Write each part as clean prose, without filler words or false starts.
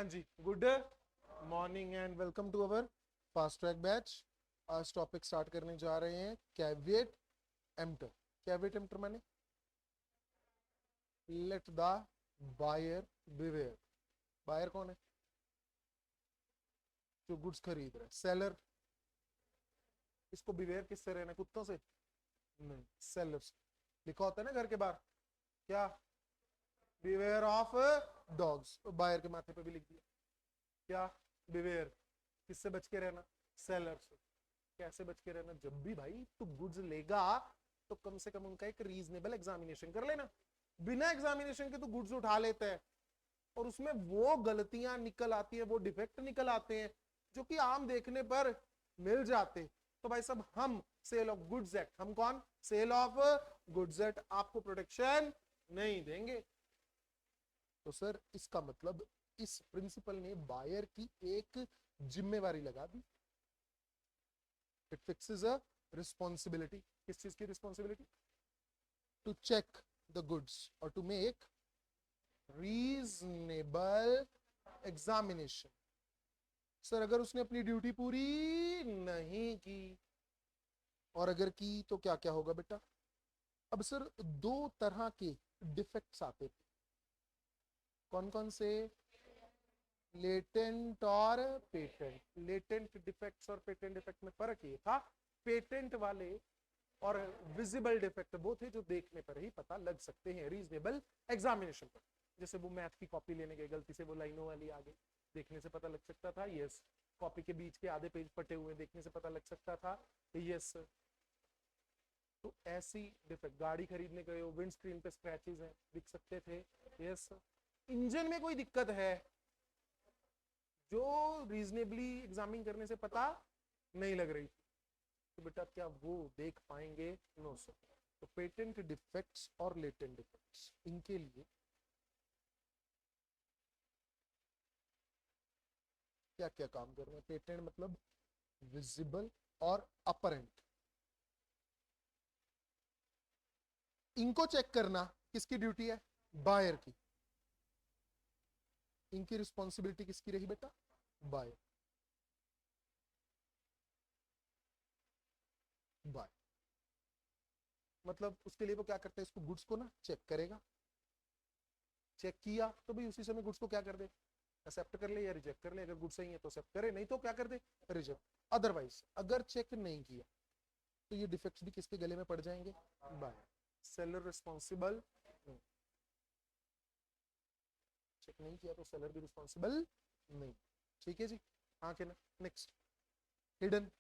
हाँ जी, good morning and welcome to our fast track batch. आज टॉपिक स्टार्ट करने जा रहे हैं कैविएट एम्प्टर। कैविएट एम्प्टर माने let the buyer beware. Buyer कौन है? जो गुड्स खरीद रहा है। सेलर, इसको बिवेयर किससे रहना है? कुत्तों से नहीं, सेलर से। लिखा होता है ना घर के बाहर, क्या? Beware of dogs. बायर के माथे पे भी लिख दिया, क्या? बिवेयर। किससे बच के रहना? सेलर से। कैसे बच के रहना? जब भी भाई तू गुड्स लेगा तो कम से कम उनका एक रीजनेबल एग्जामिनेशन कर लेना। बिना एग्जामिनेशन के तू गुड्स उठा लेते हैं और उसमें वो गलतियां निकल आती है, वो डिफेक्ट निकल आते हैं जो कि आम देखने पर मिल जाते। तो भाई साहब, हम सेल ऑफ गुड्स एक्ट, हम कौन? सेल ऑफ गुड्स एक्ट आपको प्रोटेक्शन नहीं देंगे। तो सर इसका मतलब इस प्रिंसिपल ने बायर की एक जिम्मेवारी लगा दी। It fixes a responsibility. किस चीज की responsibility? To check the goods और to make reasonable examination. Sir अगर उसने अपनी ड्यूटी पूरी नहीं की, और अगर की तो क्या क्या होगा बेटा? अब सर दो तरह के डिफेक्ट्स आते थे। कौन कौन से? लेटेंट और पेटेंट। लेटेंट डिफेक्ट्स और पेटेंट डिफेक्ट में फर्क ये था, पेटेंट वाले और विजिबल डिफेक्ट वो थे जो देखने पर ही पता लग सकते हैं रीजनेबल एग्जामिनेशन पर। जैसे वो मैथ की कॉपी लेने गए, गलती से वो लाइनों वाली आ गई, देखने से पता लग सकता था यस। कॉपी के बीच के आधे पेज फटे हुए, देखने से पता लग सकता था यस। तो ऐसी डिफेक्ट, गाड़ी खरीदने गए हो, विंड स्क्रीन पे स्क्रैचेस हैं, दिख सकते थे यस। इंजन में कोई दिक्कत है जो रीजनेबली एग्जामिन करने से पता नहीं लग रही, तो बेटा क्या वो देख पाएंगे? No sir. तो पेटेंट डिफेक्ट्स और लेटेंट डिफेक्ट्स, इनके लिए क्या क्या काम कर रहे हैं? पेटेंट मतलब विजिबल और अपरेंट। इनको चेक करना किसकी ड्यूटी है? बायर की। इनकी रिस्पॉन्सिबिलिटी किसकी रही बेटा? बायर। बायर मतलब उसके लिए वो क्या करते हैं? इसको गुड्स को ना चेक करेगा। चेक किया तो भाई उसी समय गुड्स को क्या कर दे? एक्सेप्ट कर ले या रिजेक्ट कर ले। अगर गुड सही है तो एक्सेप्ट करे, नहीं तो क्या कर दे? रिजेक्ट। अदरवाइज अगर चेक नहीं किया तो ये डिफेक्ट्स भी किसके गले में पड़ जाएंगे? बायर। Seller responsible. चेक नहीं किया तो सेलर भी रिस्पॉन्सिबल नहीं। ठीक है जी, आके ना नेक्स्ट। हिडन।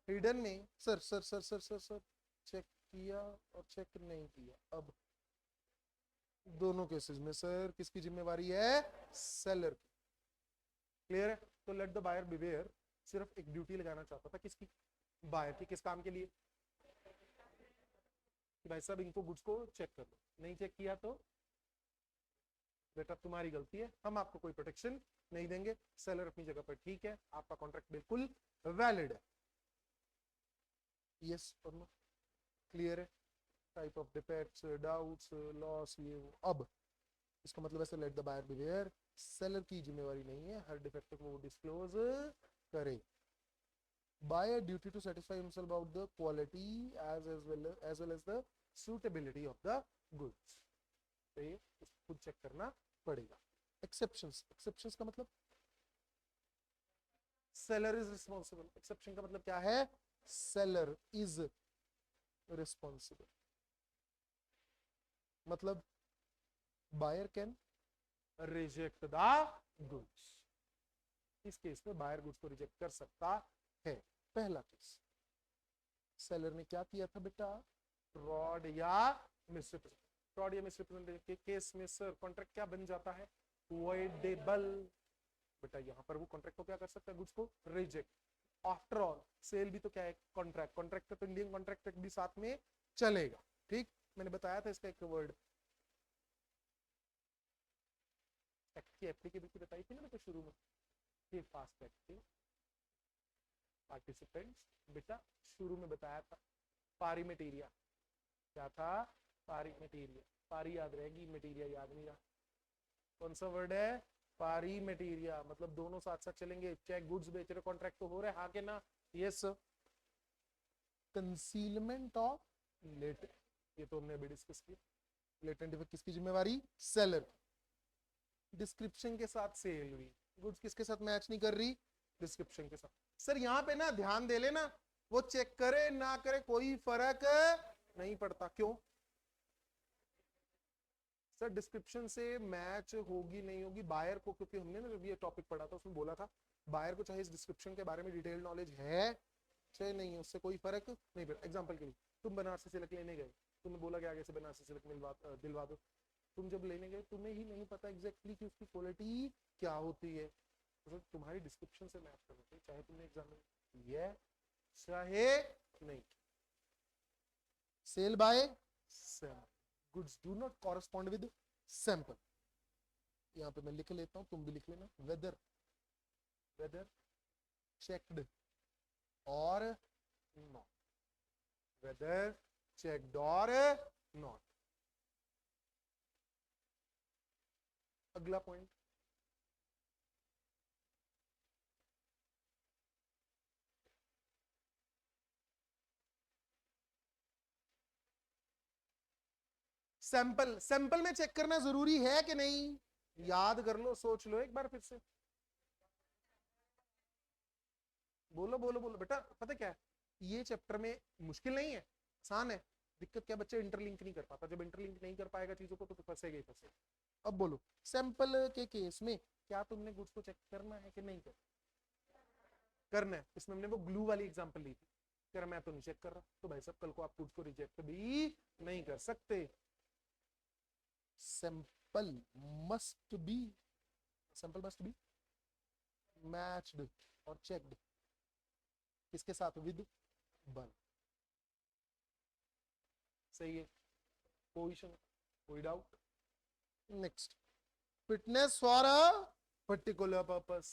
हिडन में sir sir sir sir sir sir check किया और चेक नहीं किया, अब दोनों केसेस में सर किसकी जिम्मेवारी है? सेलर की। क्लियर है? तो लेट द बायर बिवेयर सिर्फ एक ड्यूटी लगाना चाहता था, किसकी? बायर की। किस काम के लिए? कि भाई साहब इनको गुड्स को चेक कर लो, नहीं चेक किया तो बेटा तुम्हारी गलती है, हम आपको कोई प्रोटेक्शन नहीं देंगे। सेलर अपनी जगह पर ठीक है, आपका कॉन्ट्रैक्ट बिल्कुल वैलिड है। यस और नो? क्लियर है? Type of defects, doubts, loss, ये वो। अब इसका मतलब ऐसे let the buyer beware, seller की जिम्मेवारी नहीं है हर डिफेक्ट को वो डिस्क्लोज करे। Buyer duty to satisfy himself about the quality as well as the suitability of the goods। तो ये उसको खुद चेक करना पड़ेगा। एक्सेप्शंस। एक्सेप्शंस का मतलब सेलर इज रिस्पॉन्सिबल। एक्सेप्शन का मतलब क्या है? Seller is responsible. मतलब buyer can reject the goods. इस केस में बायर गुड्स को रिजेक्ट कर सकता है। पहला केस, सेलर ने क्या किया था बेटा? फ्रॉड या मिसरिप्रेजेंट। फ्रॉड या मिसरिप्रेजेंटेशन के केस में सर कॉन्ट्रैक्ट क्या बन जाता है? वॉइडेबल। बेटा यहां पर वो कॉन्ट्रैक्ट को क्या कर सकता है? गुड्स को रिजेक्ट। आफ्टर ऑल सेल भी तो क्या है? कॉन्ट्रैक्ट। कॉन्ट्रैक्ट तो इंडियन कॉन्ट्रैक्ट भी साथ में चलेगा। ठीक, मैंने बताया था इसका एक वर्ड एक्ट की एप्लीकेबिलिटी बताई थी ना बेटा शुरू में, ये फास्ट एक्ट के पार्टिसिपेंट्स बेटा शुरू में बताया था। पारी मटेरिया क्या था? पारी मटेरिया। पारी याद रहेगी, मटेरिया याद नहीं रहा। कौन सा वर्ड है? पारी मटेरिया, मतलब दोनों साथ साथ चलेंगे, चाहे गुड्स बेच रहे कॉन्ट्रैक्ट तो हो रहा है, हाँ के ना? यस। कंसीलमेंट ऑफ लेट, ये तो हमने अभी डिस्कस किया। लेटेंट डिफेक्ट किसकी जिम्मेवारी? सेलर। डिस्क्रिप्शन के साथ सेल हुई, गुड्स किसके साथ मैच नहीं कर रही? डिस्क्रिप्शन के साथ। सर यहाँ पे ना ध्यान दे लेना, वो चेक करे ना करे कोई फर्क नहीं पड़ता। क्यों सर? डिस्क्रिप्शन से मैच होगी नहीं होगी बायर को, क्योंकि हमने ना जब ये टॉपिक पढ़ा था उसमें बोला था बायर को चाहे इस डिस्क्रिप्शन के बारे में डिटेल नॉलेज है चाहे नहीं है, उससे कोई फर्क नहीं पड़ता। एग्जांपल के लिए तुम बनारसी सिल्क लेने गए, तुम्हें बोला गया कैसे बनारसी सिल्क दिलवा दो। तुम जब लेने गए तुम्हें ही नहीं पता एग्जैक्टली कि उसकी क्वालिटी क्या होती है, तो तुम्हारी डिस्क्रिप्शन से मैच करना चाहिए, चाहे तुमने एग्जाम ये चाहे नहीं। Sale by sample, goods do not correspond with sample. यहाँ पे मैं लिख लेता हूं, तुम भी लिख लेना, वेदर वेदर चेक्ड और नॉट, वेदर चेक्ड और नॉट। अगला पॉइंट, सैंपल। सैंपल में चेक करना जरूरी है कि नहीं? याद कर लो, सोच लो एक बार फिर से, बोलो बोलो बोलो बेटा। पता क्या है, ये चैप्टर में मुश्किल नहीं है, आसान है। दिक्कत क्या, बच्चे इंटरलिंक नहीं कर पाता, जब इंटरलिंक नहीं कर पाएगा चीजों को तो फंसेगा ही फंसेगा। अब बोलो, सैंपल के केस में क्या तुमने गुड्स को चेक करना है कि नहीं करना है? इसमें हमने वो ग्लू वाली एग्जांपल ली थी, कर मैं तो नहीं चेक कर रहा, तो भाई साहब कल को आप गुड्स को रिजेक्ट भी नहीं कर सकते। Sample must be, sample must be matched और चेक्ड किसके साथ? विद बन। सही है, पोजीशन, कोई doubt? Next, fitness for a particular purpose.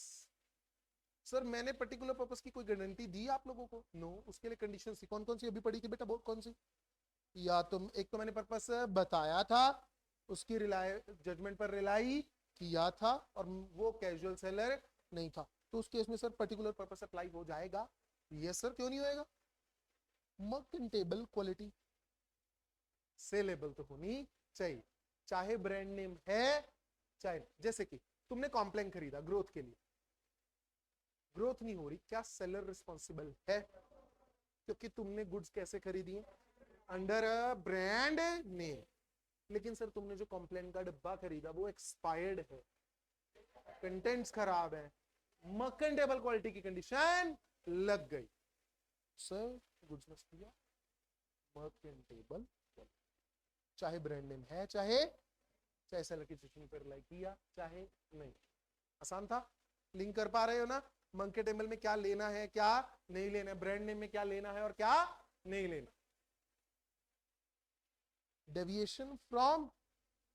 Sir मैंने पर्टिकुलर पर्पस की कोई गारंटी दी आप लोगों को? नो। उसके लिए कंडीशन थी, कौन कौन सी अभी पढ़ी थी बेटा, बोल कौन सी? या तुम, एक तो मैंने पर्पस बताया था, उसकी रिलाई जजमेंट पर रिलाई किया था, और वो कैजुअल सेलर नहीं था, तो उस केस में सर पर्टिकुलर पर्पस अप्लाई हो जाएगा। यस सर, क्यों नहीं होएगा? मर्केंटेबल क्वालिटी सेलेबल तो होनी चाहिए, चाहे ब्रांड नेम है चाहे, जैसे कि तुमने कॉम्प्लेन खरीदा ग्रोथ के लिए, ग्रोथ नहीं हो रही, क्या सेलर रिस्पॉन्सिबल है? क्योंकि तुमने गुड्स कैसे खरीदी है? Under a brand name. लेकिन सर तुमने जो कॉम्प्लेन का डब्बा खरीदा वो एक्सपायर्ड है, कंटेंट्स खराब है, मर्केंटेबल क्वालिटी की कंडीशन लग गई, सर गुड्स मस्ट बी मर्केंटेबल, चाहे ब्रांड नेम है चाहे चाहे सेलर की सिचुएशन पर लाइक किया चाहे नहीं। आसान था, लिंक कर पा रहे हो ना? मार्केटेबल में क्या लेना है क्या नहीं लेना है, ब्रांड नेम में क्या लेना है और क्या नहीं लेना। Deviation from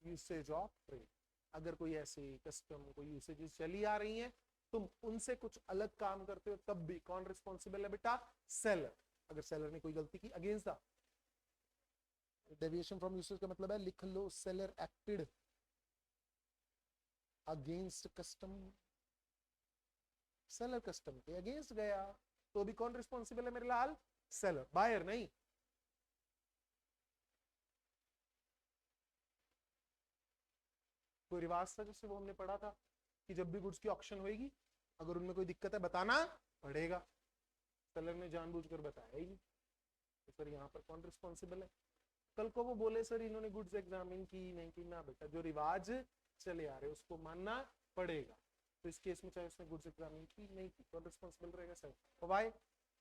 usage of trade, अगर कोई ऐसे कस्टम कोई यूसेजेस चली आ रही हैं, तुम उनसे कुछ अलग काम करते हो, तब भी कौन रिस्पॉन्सिबल है बेटा? सेलर। अगर सेलर ने कोई गलती की against the, deviation from usage का मतलब है, लिख लो, seller acted against custom, seller custom के अगेंस्ट गया, तो अभी कौन रिस्पॉन्सिबल है मेरे लाल? सेलर, बायर नहीं। कोई रिवाज था जैसे वो हमने पढ़ा था कि जब भी गुड्स की ऑक्शन होगी, अगर उनमें कोई दिक्कत है बताना पड़ेगा, सेलर ने जानबूझकर बताया ही नहीं, तो सर यहाँ पर कौन रिस्पॉन्सिबल है? कल को वो बोले सर इन्होंने गुड्स एग्जामिन की नहीं की, ना बेटा, जो रिवाज चले आ रहे उसको मानना पड़ेगा। तो इस केस में चाहे उसने गुड्स एग्जामिन की नहीं की, कौन रिस्पॉन्सिबल रहेगा? Sir. Why?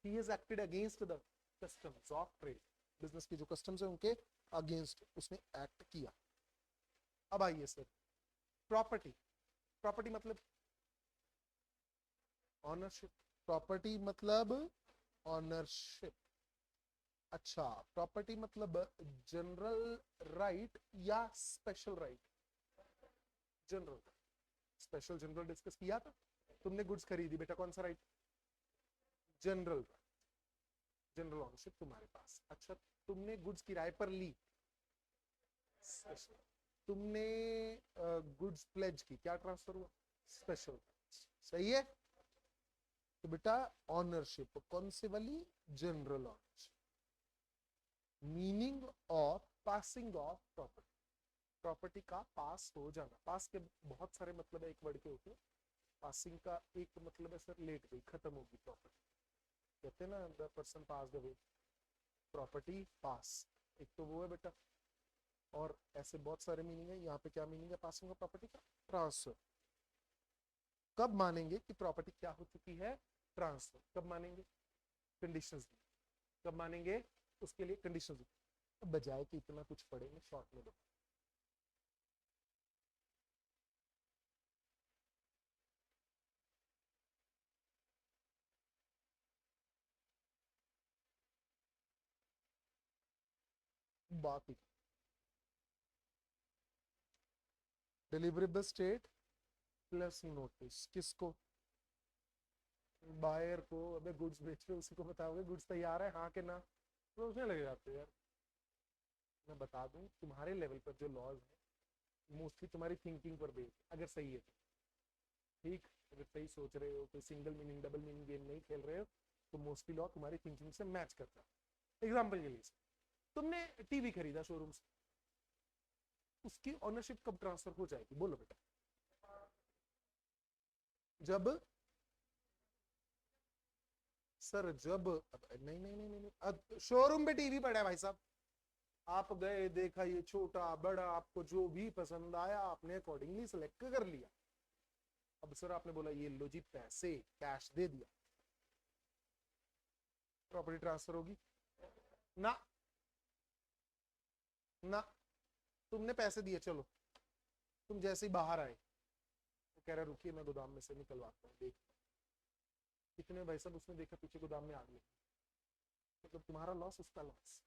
He has acted against the customs of trade, business के जो कस्टम्स है उनके अगेंस्ट उसने एक्ट किया। अब आइए सर, प्रॉपर्टी। प्रॉपर्टी मतलब ऑनरशिप, प्रॉपर्टी मतलब ऑनरशिप। अच्छा, प्रॉपर्टी मतलब जनरल राइट या special right? General. Special general discuss किया था, तुमने गुड्स खरीदी बेटा, कौन सा right? General right, general ownership तुम्हारे पास। अच्छा, तुमने गुड्स किराए पर ली, स्पेशल। तुमने गुड्स प्लेज की, क्या ट्रांसफर हुआ? स्पेशल। सही है। तो बेटा ऑनरशिप कौन से वाली? General ownership. Meaning of passing of property, property का पास हो जाना। पास के बहुत सारे मतलब है एक वर्ड के होते हैं। पासिंग का एक मतलब है सर लेट गई, खत्म होगी प्रॉपर्टी, कहते हैं ना the person pass away, property pass, एक तो वो है बेटा। और ऐसे बहुत सारे मीनिंग है। यहाँ पे क्या मीनिंग है पासिंग ऑफ प्रॉपर्टी का? ट्रांसफर। कब मानेंगे कि प्रॉपर्टी क्या हो चुकी है? ट्रांसफर। कब मानेंगे? कंडीशंस। कब मानेंगे? उसके लिए कंडीशंस। बजाय कि इतना कुछ पढ़ेंगे शॉर्ट में। बात ही डिलीवरेबल स्टेट प्लस नोटिस, किसको? बायर को। अबे गुड्स बेच रहे उसी को बताओगे गुड्स तैयार है हाँ के ना, तो उसमें लगे जाते हैं यार। मैं बता दूं तुम्हारे लेवल पर जो लॉज है मोस्टली तुम्हारी थिंकिंग पर बेस्ड, अगर सही है तो ठीक, अगर सही सोच रहे हो, कोई single meaning double meaning game नहीं खेल रहे हो, तो मोस्टली लॉ तुम्हारी थिंकिंग से मैच करता है। एग्जाम्पल के लिए तुमने टीवी खरीदा शोरूम से, उसकी ऑनरशिप कब ट्रांसफर हो जाएगी? बोलो बेटा। जब सर जब नहीं नहीं नहीं नहीं, शोरूम पे टीवी पड़ा है भाई साहब, आप गए देखा ये छोटा बड़ा, आपको जो भी पसंद आया आपने अकॉर्डिंगली सिलेक्ट कर लिया। अब सर आपने बोला ये लो जी पैसे, कैश दे दिया, प्रॉपर्टी ट्रांसफर होगी ना? ना। तुमने पैसे दिए, चलो तुम जैसे ही बाहर आए तो कह रहा रुकिए मैं गोदाम में से निकलवाता हूँ, देख कितने भाई साहब, उसने देखा पीछे गोदाम में आग लगी, मतलब तुम्हारा लॉस उसका लॉस।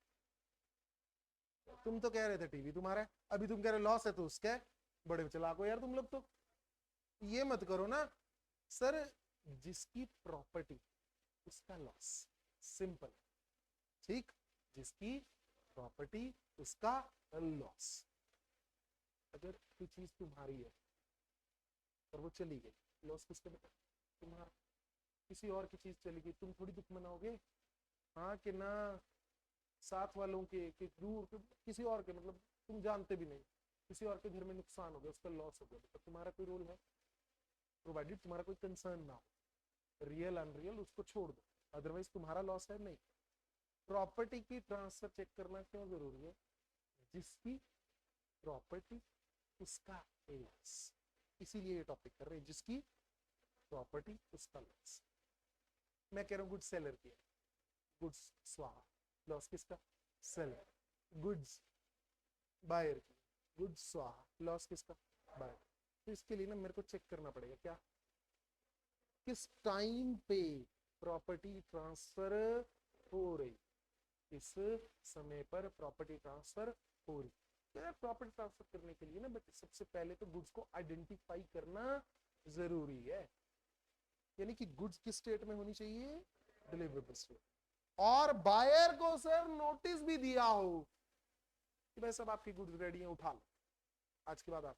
तुम तो कह रहे थे टीवी तुम्हारा है, अभी तुम कह रहे लॉस है तो उसका। बड़े चलाक हो यार तुम लोग तो। ये मत करो ना सर, जिसकी प्रॉपर्टी उसका लॉस, सिंपल। ठीक, जिसकी प्रॉपर्टी उसका लॉस। अगर कोई चीज तुम्हारी है और वो चली गई, लॉस किसका बेटा? तुम्हारा। किसी और की चीज चली गई, तुम थोड़ी दुख मनाओगे हाँ कि ना? साथ वालों के कि दूर के, किसी और के, मतलब तुम जानते भी नहीं, किसी और के घर में नुकसान हो गया, उसका लॉस हो गया, तो तुम्हारा कोई रोल है? प्रोवाइडेड तुम्हारा कोई कंसर्न ना हो, रियल अनरियल उसको छोड़ दो, अदरवाइज तुम्हारा लॉस है नहीं। प्रॉपर्टी की ट्रांसफर चेक करना क्यों जरूरी है? जिसकी प्रॉपर्टी उसका लॉस, इसीलिए ये टॉपिक कर रहे हैं, जिसकी प्रॉपर्टी उसका लॉस। मैं कह रहा हूँ गुड्स सेलर की है, गुड्स स्वाहा, लॉस किसका? सेलर। गुड्स बायर की, गुड्स स्वाहा, लॉस किसका? बायर। तो इसके लिए ना मेरे को चेक करना पड़ेगा क्या, किस टाइम पे प्रॉपर्टी ट्रांसफर हो रही, किस समय पर प्रॉपर्टी ट्रांसफर हो रही। तो यार प्रॉपर्टी ट्रांसफर करने के लिए ना बट सबसे पहले तो गुड्स को आइडेंटिफाई करना जरूरी है, यानी कि गुड्स किस स्टेट में होनी चाहिए? Deliverable state. और बायर को सर नोटिस भी दिया हो कि भाई सब आपकी गुड्स रेडी है, उठा लो आज के बाद आप,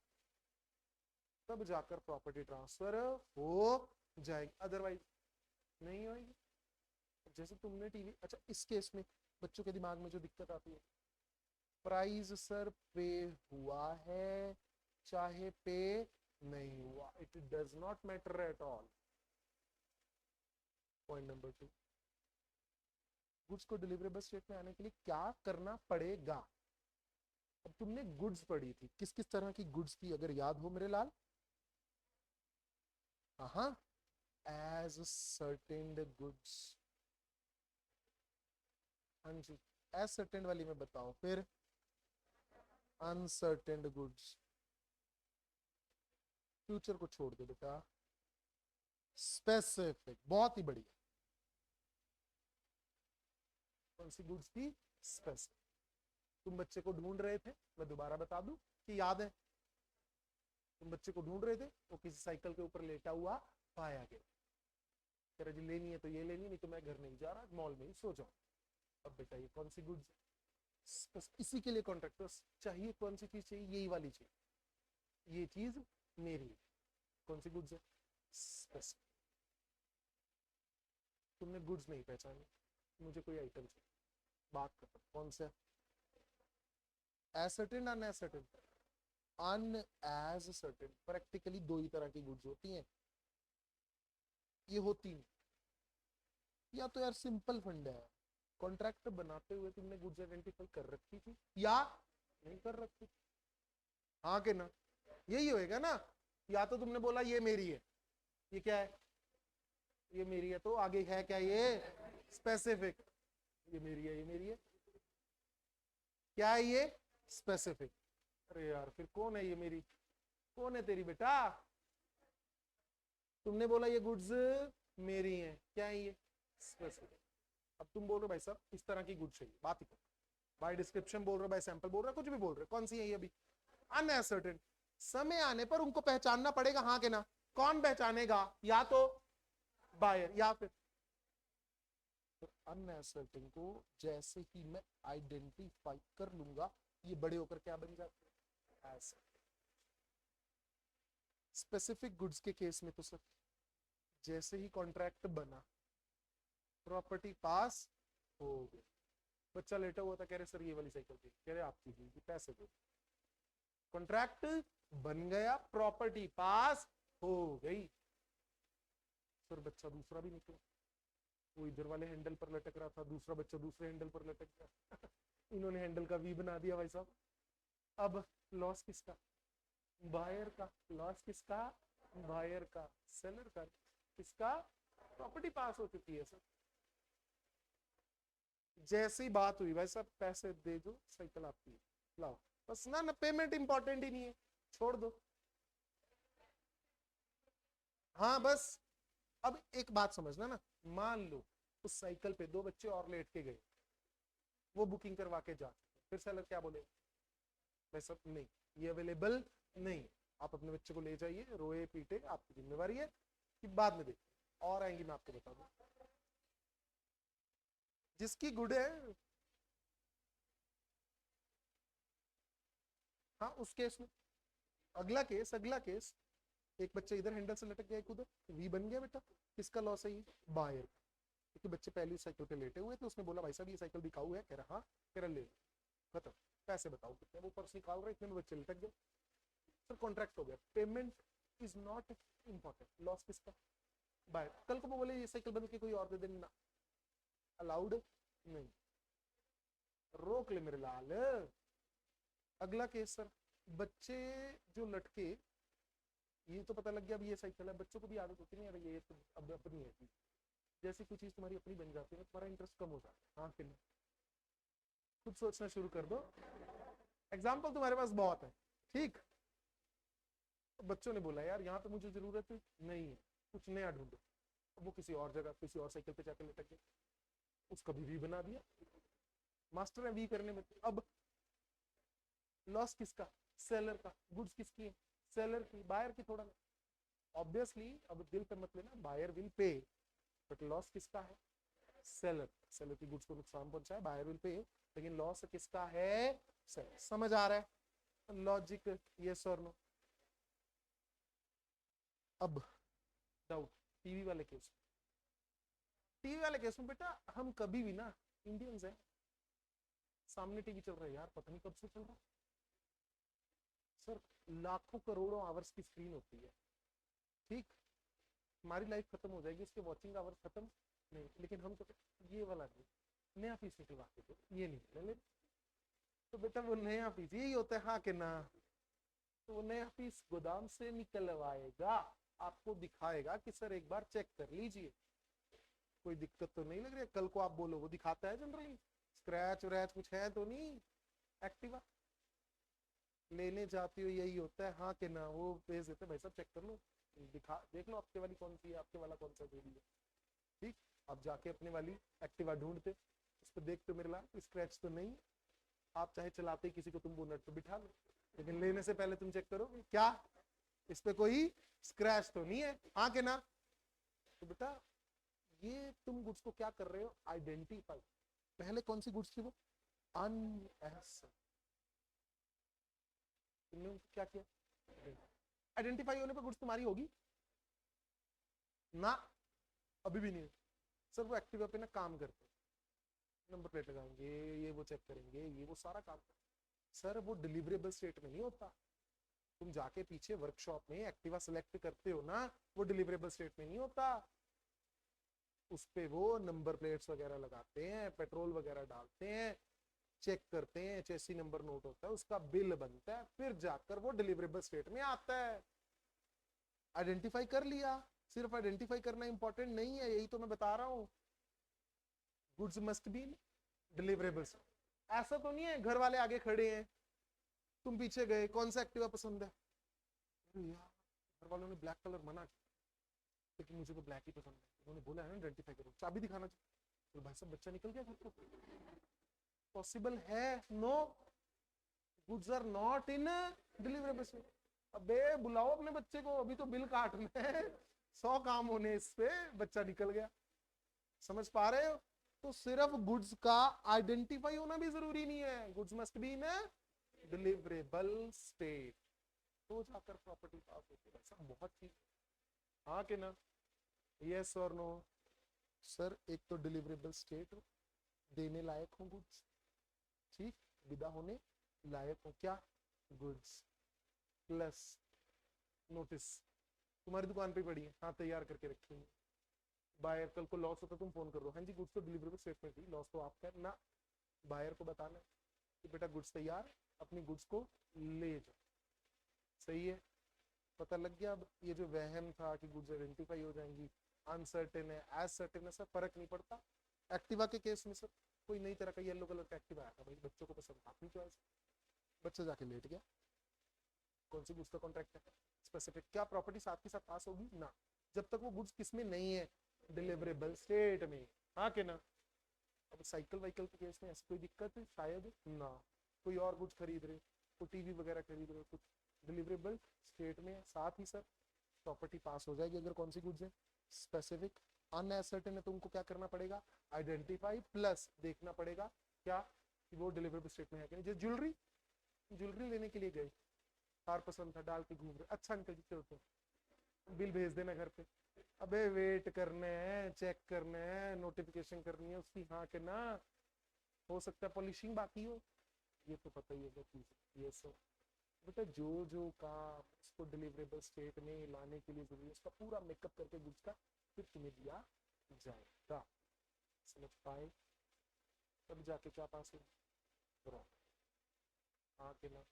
तब जाकर प्रॉपर्टी ट्रांसफर हो जाएगी, अदरवाइज नहीं होगी। जैसे तुमने टीवी, अच्छा इस केस में बच्चों के दिमाग में जो दिक्कत आती है, प्राइस सर पे हुआ है चाहे पे नहीं हुआ, it does not matter at all. Point number 2, goods को डिलीवरेबल स्टेट में आने के लिए क्या करना पड़ेगा? अब तुमने गुड्स पढ़ी थी, किस किस तरह की गुड्स थी अगर याद हो मेरे लाल? हाँ, एज सर्टेन गुड्स। हाँ जी, एज सर्टेन वाली में बताओ, फिर अनसर्टेन गुड्स, फ्यूचर को छोड़ दो बेटा, स्पेसिफिक, बहुत ही बढ़िया। कौन सी गुड्स थी? स्पेसिफिक। तुम बच्चे को ढूंढ रहे थे, मैं दोबारा बता दूं कि याद है, तुम बच्चे को ढूंढ रहे थे, वो किसी साइकिल के ऊपर लेटा हुआ पाया गया, कह रहा जी लेनी है तो ये लेनी, नहीं तो मैं घर नहीं जा रहा, मॉल में ही सो जाऊं। अब बेटा ये कौन सी गुड्स है? बस इसी के लिए कॉन्ट्रैक्ट। बस चाहिए कौन सी चीज चाहिए, यही वाली चाहिए, ये चीज मेरी है। कौन सी गुड्स है, स्पेसिफिक। तुमने गुड्स नहीं पहचाने, मुझे कोई आइटम चाहिए, बात करता कौन सा, एसर्टेन अनएसर्टेन। अन एज सर्टेन, प्रैक्टिकली दो ही तरह की गुड्स होती हैं, ये होती नहीं। या तो यार सिंपल फंड है, कॉन्ट्रैक्ट बनाते हुए तुमने गुड्स आइडेंटिफाई कर रखी थी या नहीं कर रखी, हाँ के ना, यही होएगा ना। या तो तुमने बोला ये मेरी है, ये क्या है, ये मेरी है, तो आगे है क्या, ये स्पेसिफिक। ये मेरी है, ये मेरी है, क्या है ये, स्पेसिफिक। अरे यार फिर कौन है ये मेरी, कौन है तेरी बेटा, तुमने बोला ये गुड्स मेरी हैं, क्या है ये, स्पेसिफिक। अब तुम बोल रहे हो भाई साहब इस तरह की गुड्स चाहिए, बात ही करो, बाय डिस्क्रिप्शन बोल रहे हो, बाय सैंपल बोल रहे हो, कुछ भी बोल रहे हो, कौन सी है ये अभी, अनसर्टेन। समय आने पर उनको पहचानना पड़ेगा, हाँ के ना। कौन पहचानेगा, या तो बायर या फिर अनसर्टेन को जैसे ही मैं आइडेंटिफाई कर लूंगा, ये बड़े होकर क्या बन जाते हैं, एसेट। स्पेसिफिक गुड्स के केस में तो सर जैसे ही कॉन्ट्रैक्ट बना, प्रॉपर्टी पास हो गई, बच्चा लेटा हुआ था, कह रहे सर ये वाली साइकिल थी, कह रहे आपकी थी, पैसे दो, कॉन्ट्रैक्ट बन गया, प्रॉपर्टी पास हो गई। सर बच्चा दूसरा भी निकला, वो इधर वाले हैंडल पर लटक रहा था, दूसरा बच्चा दूसरे हैंडल पर लटक गया इन्होंने हैंडल का वी बना दिया भाई साहब। अब लॉस किसका, बायर का। लॉस किसका, बायर का। सेलर का, किसका, प्रॉपर्टी पास हो चुकी है सर। जैसे ही बात हुई भाई साहब पैसे दे दो, साइकिल आपकी है, लाओ, बस ना पेमेंट इंपॉर्टेंट ही नहीं है, छोड़ दो। हाँ बस, अब एक बात समझना ना, मान लो उस साइकिल पे दो बच्चे और लेट के गए, वो बुकिंग करवा के जा, फिर सेलर क्या बोले, भाई साहब नहीं, ये अवेलेबल नहीं, आप अपने बच्चे को ले जाइए, रोए पीटे, आपकी जिम्मेवारी है कि बाद में देखिए, और आएंगी मैं आपको बता दूं। जिसकी गुड है, हाँ उस केस में, अगला केस, एक बच्चा इधर हैंडल से लटक गया, एक उधर, वी बन गया बेटा, किसका लॉस है ये, बायर। क्योंकि बच्चे पहली साइकिल पे लेटे हुए थे, उसने बोला भाई साहब ये साइकिल बिकाऊ है, कह रहा हाँ, कह रहा ले लो, खत्म, पैसे बताओ कितने, वो पर्स निकाल रहे, इतने में बच्चे लटक गए, सर कॉन्ट्रैक्ट हो गया, payment is not important, loss किसका, बायर। कल को वो बोले ये साइकिल बदल के कोई और दे देना, अलाउड नहीं, रोक ले मेरे लाल। अगला केस सर, बच्चे जो लटके, ये तो पता लग गया अब ये साइकिल है, बच्चों को भी आदत होती नहीं है, ये तो अब अपनी है, जैसे कोई चीज तुम्हारी अपनी बन जाती है तुम्हारा इंटरेस्ट कम हो जाता है, हाँ फिर खुद सोचना शुरू कर दो। एग्जाम्पल तुम्हारे पास बहुत है, ठीक, बच्चों ने बोला यार यहाँ पे मुझे जरूरत नहीं है, कुछ नया ढूंढो, वो किसी और जगह किसी और साइकिल पे जाकर लटक गए, उसका भी बना दिया, मास्टर है वी करने में। अब लॉस किसका, सेलर का, गुड्स किसकी है, सेलर की, बायर की थोड़ा, ऑब्वियसली अब दिल पे मत लेना, buyer will pay, but loss किसका है, सेलर। सेलर की गुड्स को नुकसान पहुंचा है, बायर विल पे, लेकिन लॉस किसका है, सेलर। समझ आ रहा है लॉजिक, यस और नो। अब डाउट, टीवी वाले केस, टीवी वाले केस में बेटा हम कभी भी ना, इंडियंस है, सामने टीवी चल रहा है यार, पता नहीं कब से चल रहा है सर, लाखों करोड़ों आवर्स की स्क्रीन होती है, ठीक, हमारी लाइफ खत्म हो जाएगी, उसके वॉचिंग आवर्स खत्म नहीं, लेकिन हम तो ये वाला नहीं, नया पीस निकलवा के दो, ये नहीं ले, तो बेटा वो नया पीस यही होता है, हाँ कि ना, तो वो नया पीस गोदाम से निकलवाएगा, आपको दिखाएगा कि सर एक बार चेक कर लीजिए, कोई दिक्कत तो नहीं लग रही है, कल को आप बोलो वो दिखाता है जनरली, स्क्रैच व्रैच कुछ है तो नहीं, एक्टिवा लेने जाती हो यही होता है, हाँ कि ना, वो भेज देते भाई साहब चेक कर लो, दिखा देख लो आपके वाली कौन सी है, आपके वाला कौन सा जोड़ी है, ठीक, आप जाके अपने वाली एक्टिवा ढूंढते, उस पर देखते मेरे लाल स्क्रैच तो नहीं, आप चाहे चलाते किसी को तुम बोनट पे बिठा लो, लेकिन लेने से पहले तुम चेक करोगे क्या इस पे कोई स्क्रैच तो नहीं है, हाँ कि ना। तो बेटा ये तुम गुड्स को क्या कर रहे हो, आइडेंटिफाई, पहले कौन सी गुड्स थी वो, अनएसेट, तुमने उनको क्या किया? आइडेंटिफाई होने पर गुड्स तुम्हारी होगी ना? अभी भी नहीं। सर वो एक्टिवा पे ना काम करते हैं, नंबर प्लेट लगाएंगे, ये वो चेक करेंगे, ये वो सारा काम। सर वो डिलीवरेबल स्टेट में नहीं होता। तुम जाके पीछे वर्कशॉप में एक्टिवा सिलेक्ट करते हो ना, वो डिलीवरेबल स्टेट में नहीं होता। उस पे वो नंबर प्लेट्स वगैरह लगाते हैं, पेट्रोल वगैरह डालते हैं, चेक करते हैं, चेसी नंबर नोट होता है, उसका बिल बनता है, फिर जाकर वो डिलीवरेबल स्टेट में आता है। आइडेंटिफाई कर लिया, सिर्फ आइडेंटिफाई करना इंपॉर्टेंट नहीं है, यही तो मैं बता रहा हूं। Goods must be deliverables. ऐसा तो नहीं है घर वाले आगे खड़े हैं, तुम पीछे गए, कौन सा एक्टिवा पसंद है? यार घर वालों ने ब्लैक कलर मना किया, लेकिन मुझे तो ब्लैक ही पसंद है, उन्होंने बोला है ना आइडेंटिफाई करो, चाबी दिखाना चाहिए। तो भाई साहब बच्चा निकल गया घर को। पॉसिबल है? No, goods are not in deliverable. अबे बुलाओ अपने बच्चे को, अभी तो बिल काटना है, 100 काम होने इस पे, बच्चा निकल गया। समझ पा रहे हो? तो सिर्फ गुड्स का आइडेंटिफाई होना भी जरूरी नहीं है, goods must be in deliverable state, तो जाकर प्रॉपर्टी पास होती है। ऐसा बहुत चीज, हाँ कि ना? यस और नो? सर एक तो डिलीवरेबल स्टेट देने लायक हो गुड्स, ठीक, विदा होने लायक हो क्या? गुड्स, प्लस नोटिस तुम्हारी दुकान पे पड़ी है, हाँ तैयार करके रखी है। बायर कल को लॉस होता तुम फोन कर दो, हाँ जी गुड्स तो डिलीवरेबल स्टेट में थी, लॉस तो आपका है ना। बायर को बताना कि बेटा गुड्स तैयार, अपनी गुड्स को ले जाओ। सही है, पता लग गया। अब ये जो वहम था कि गुड्स आइडेंटिफाई हो जाएंगी, अनसर्टेन है, एज सर्टेन है, सर फर्क नहीं पड़ता। एक्टिवा के केस में सर कोई नई तरह का येलो कलर का एक्टिवा आया था भाई, बच्चों को पसंद था, अपनी चॉइस, बच्चा जाके लेट गया। कौन सी गुड्स का कॉन्ट्रैक्ट है? स्पेसिफिक। क्या प्रॉपर्टी साथ के साथ पास होगी ना, जब तक वो गुड्स किसमें नहीं है? डिलीवरेबल स्टेट में, हाँ के ना? अब साइकिल वाइकल के केस में ऐसी कोई दिक्कत है शायद ना, कोई और गुड्स खरीद रहे, कोई टीवी वगैरह खरीद रहे, कुछ डिलीवरेबल स्टेट में, साथ ही सर प्रॉपर्टी पास हो जाएगी अगर कौन सी गुड्स है? स्पेसिफिक। अनएसर्टेन है तो उनको क्या करना पड़ेगा? आइडेंटिफाई, प्लस देखना पड़ेगा क्या कि वो डिलीवरेबल स्टेट में है कि नहीं। जैसे ज्वेलरी, ज्वेलरी लेने के लिए गए, कार पसंद था, डाल के घूम रहे, अच्छा अंकल जी चलते बिल भेज देना घर पे। अबे वेट करने हैं, चेक करने हैं, नोटिफिकेशन करनी है उसकी, हाँ के ना? हो सकता है पॉलिशिंग बाकी हो, ये तो पता ही होगा चीज। ये सब बेटा जो जो काम इसको डिलीवरेबल स्टेट में लाने के लिए जरूरी है, उसका पूरा मेकअप करके गुड्स का फिर तुम्हें दिया जाएगा। समझ पाए? तब जाके क्या पास हो, हाँ के ना?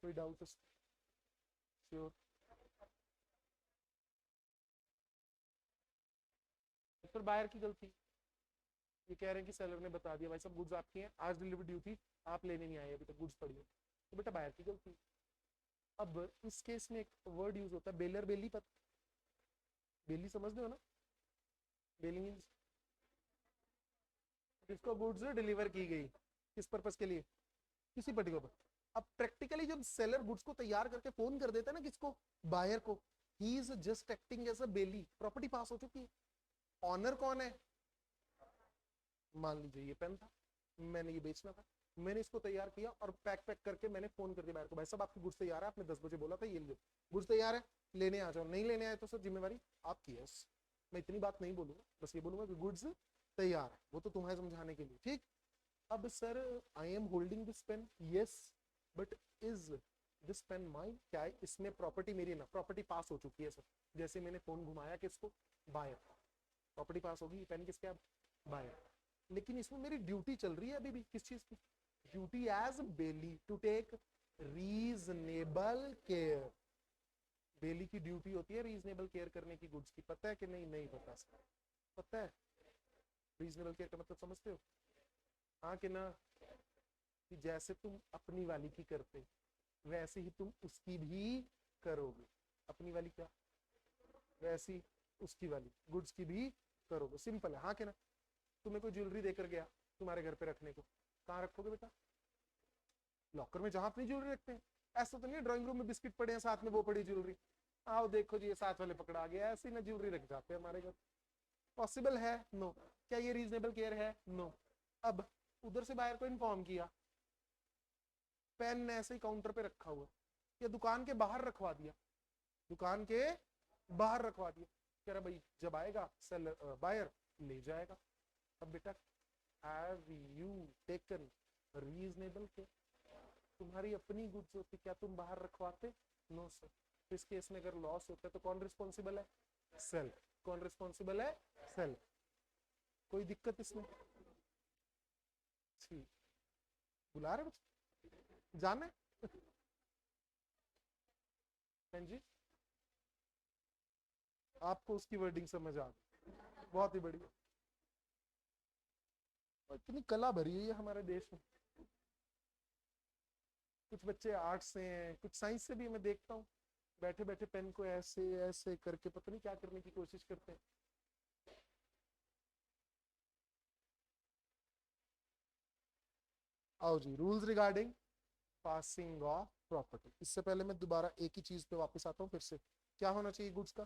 कोई डाउट? श्योर? फिर बायर की गलती, ये कह रहे हैं कि सेलर ने बता दिया भाई सब गुड्स आपकी हैं, आज डिलीवरी ड्यू थी, आप लेने नहीं आए, अभी तक गुड्स पड़ी है, तो बेटा बायर की गलती। अब इस केस में एक वर्ड यूज होता है बेलर बेली, पता बेली समझते हो ना? बेली मींस जिसको गुड्स डिलीवर की गई, किस पर्पस के लिए? किसी पर्टिकुलर। अब प्रैक्टिकली जब सेलर गुड्स को तैयार करके फोन कर देता है ना किसको? बायर को, he is just acting as a bailee, property pass हो चुकी है। ऑनर कौन है? मान लीजिए ये पेन था, मैंने ये बेचना था, मैंने इसको तैयार किया और पैक पैक करके मैंने फोन कर दिया बायर को, भाई साहब आपकी गुड्स तैयार है, आपने 10 बजे बोला था, ये लो गुड्स तैयार है, लेने आ जाओ। नहीं लेने आए तो सर जिम्मेवारी आपकी है। मैं इतनी बात नहीं बोलूंगा, बस ये बोलूंगा कि गुड्स तैयार है, वो तो तुम्हें समझाने के लिए, ठीक। अब sir I am holding this pen, yes, but is this pen mine? क्या है इसमें प्रॉपर्टी मेरी ना? प्रॉपर्टी पास हो चुकी है सर, जैसे मैंने फोन घुमाया किसको? बायर, प्रॉपर्टी पास होगी, पेन किसके? अब बायर। लेकिन इसमें मेरी ड्यूटी चल रही है अभी भी, किस चीज की? Duty as bailee to take reasonable care. Bailee की ड्यूटी होती है रीजनेबल केयर करने की गुड्स की, पता है कि नहीं? नहीं पता सर, पता है रीजनेबल केयर का मतलब समझते हो, हाँ कि ना? कि जैसे तुम अपनी वाली की करते वैसे ही तुम उसकी भी करोगे। अपनी वाली क्या? वैसी उसकी वाली गुड्स की भी करोगे, सिंपल है, हाँ कि ना? तुम्हें कोई ज्वेलरी देकर गया तुम्हारे घर पे रखने को, कहाँ रखोगे बेटा? लॉकर में, जहां अपनी ज्वेलरी रखते हैं। ऐसा तो नहीं ड्राइंग रूम में बिस्किट पड़े हैं साथ में वो पड़ी ज्वेलरी, आओ देखो जी ये साथ वाले पकड़ा गया, ऐसे ना ज्वेलरी रख जाते हैं हमारे घर। पॉसिबल है? नो। क्या ये रीजनेबल केयर है? नो। अब उधर से बायर को इन्फॉर्म किया, पेन ऐसे ही काउंटर पे रखा हुआ, या दुकान के बाहर रखवा दिया, दुकान के बाहर रखवा दिया, कह रहा भाई जब आएगा सेलर बायर ले जाएगा। अब बेटा have you taken reasonable care? तुम्हारी अपनी गुड्स होती, क्या तुम बाहर रखवाते? No sir. तो इस केस में अगर लॉस होता है तो कौन रिस्पॉन्सिबल है? सेल। कौन रिस्पॉन्सिबल है? सेल। कोई दिक्कत इसमें? ठीक, बुला रहे बच्चे जाने? हाँ जी, आपको उसकी वर्डिंग समझ आ गई, बहुत ही बढ़िया। इतनी कला भरी है ये हमारे देश में। कुछ बच्चे आर्ट्स से हैं, कुछ साइंस से भी मैं देखता हूँ, बैठे बैठे पेन को ऐसे ऐसे करके पता नहीं क्या करने की कोशिश करते हैं। आओ जी, rules regarding passing of property. इससे पहले मैं दोबारा एक ही चीज पे वापस आता हूँ फिर से। क्या होना चाहिए गुड्स का?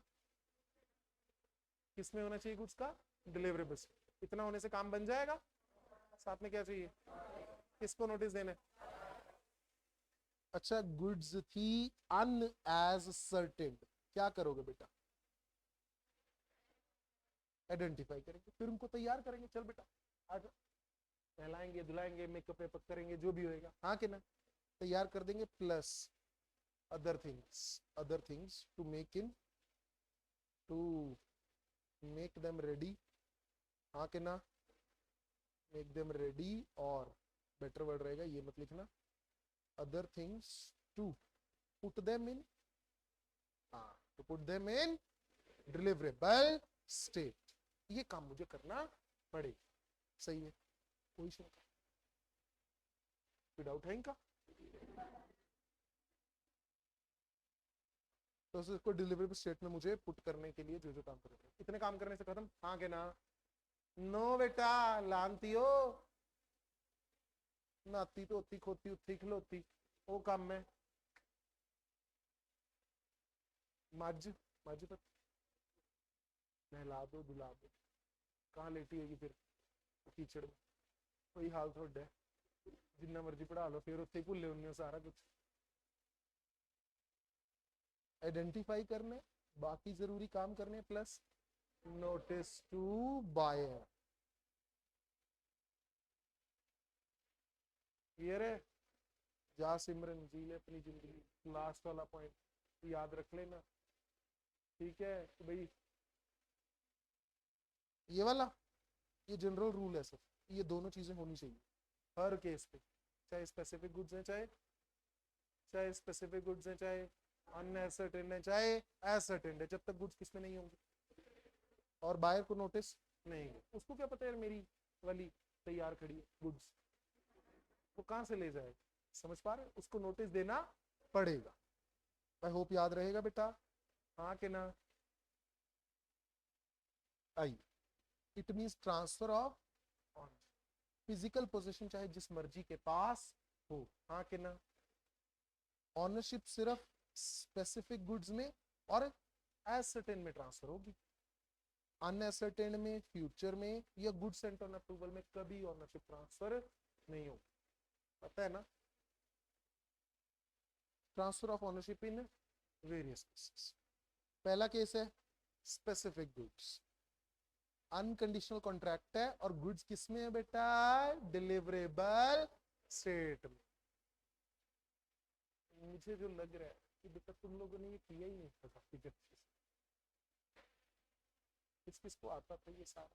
किसमें होना चाहिए गुड्स का? डिलीवरेबल्स। इतना होने से काम बन जाएगा। साथ में क्या चाहिए? किसको नोटिस देना? अच्छा, गुड्स थी अन एज सर्टेन, क्या करोगे बेटा? आइडेंटिफाई करेंगे, फिर उनको तैयार करेंगे, चल बेटा आज नहलाएंगे धुलाएंगे मेकअप वेकअप करेंगे जो भी होएगा, हाँ कि ना, तैयार कर देंगे। Plus other things to make them ready, हाँ कि ना, मेक देम रेडी। और बेटर वर्ड रहेगा, ये मत लिखना, other things to put them in, हाँ, to put them in deliverable state. ये काम मुझे करना पड़ेगा, सही है, कोई शंका? कोई डाउट है इनका? तो इसको डिलीवरेबल स्टेट में मुझे पुट करने के लिए जो जो काम करते हैं, इतने काम करने से खत्म, हाँ के ना? नो बेटा, लानती हो, नाती तो होती खोती उत्ती खिलोती, वो काम में मज मज पर नहला दो धुला दो, कहाँ लेटी होगी फिर कीचड़ में, वही हाल थोड़ा है, जिन्ना मर्जी पढ़ा लो फिर उत्ते भुले होने सारा कुछ। आइडेंटिफाई करने, बाकी जरूरी काम करने, प्लस नोटिस टू बायर। ये रे, जा सिमरन जी ले अपनी जिंदगी, लास्ट वाला पॉइंट याद रख लेना, ठीक है? तो भाई ये वाला, ये जनरल रूल है सर, ये दोनों चीजें होनी चाहिए हर केस पे, चाहे स्पेसिफिक गुड्स हैं, चाहे स्पेसिफिक गुड्स हैं, चाहे अनएसर्टेन है, चाहे एसर्टेन है, जब तक गुड्स किसमें नहीं होंगे और बायर को नोटिस नहीं, उसको क्या पता यार मेरी वाली तैयार खड़ी है गुड्स, वो कहाँ से ले जाएगा? समझ पा रहे? उसको नोटिस देना पड़ेगा। आई होप याद रहेगा बेटा, हाँ कि ना? I, it means transfer of physical position, चाहे जिस मर्जी के पास हो, हाँ कि ना? ऑनरशिप सिर्फ स्पेसिफिक गुड्स में और एसर्टेन में ट्रांसफर होगी, अनएसर्टेन में, फ्यूचर में या गुड्स सेंट ऑन अप्रूवल में कभी ऑनरशिप ट्रांसफर नहीं होगी, पता है ना? Transfer of ownership in various cases. पहला केस है स्पेसिफिक गुड्स, अनकंडीशनल कॉन्ट्रैक्ट है और गुड्स किसमें है बेटा? डिलीवरेबल स्टेट में। मुझे जो लग रहा है कि बेटा तुम लोगों ने ये किया ही नहीं था काफी अच्छे से, किस किस को आता था ये सारा?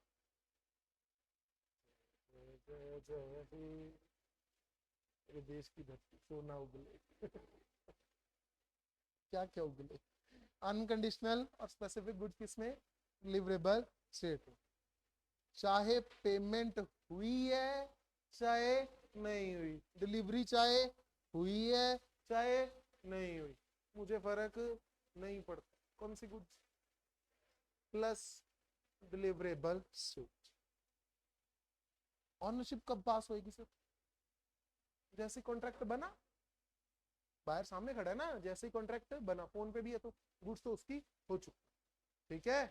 जय जय हे मेरे देश की धरती, सोना उगले क्या क्या उगले? अनकंडीशनल और स्पेसिफिक गुड्स किसमें? डिलीवरेबल स्टेट में। चाहे पेमेंट हुई है चाहे नहीं हुई, डिलीवरी चाहे हुई है चाहे नहीं हुई, मुझे फर्क नहीं पड़ता, कौन सी goods? Plus deliverable state. Ownership कब पास होगी सर? जैसे कॉन्ट्रैक्ट बना, बाहर सामने खड़ा है ना, जैसे ही कॉन्ट्रैक्ट बना, फोन पे भी है तो गुड्स तो उसकी हो चुकी, ठीक है?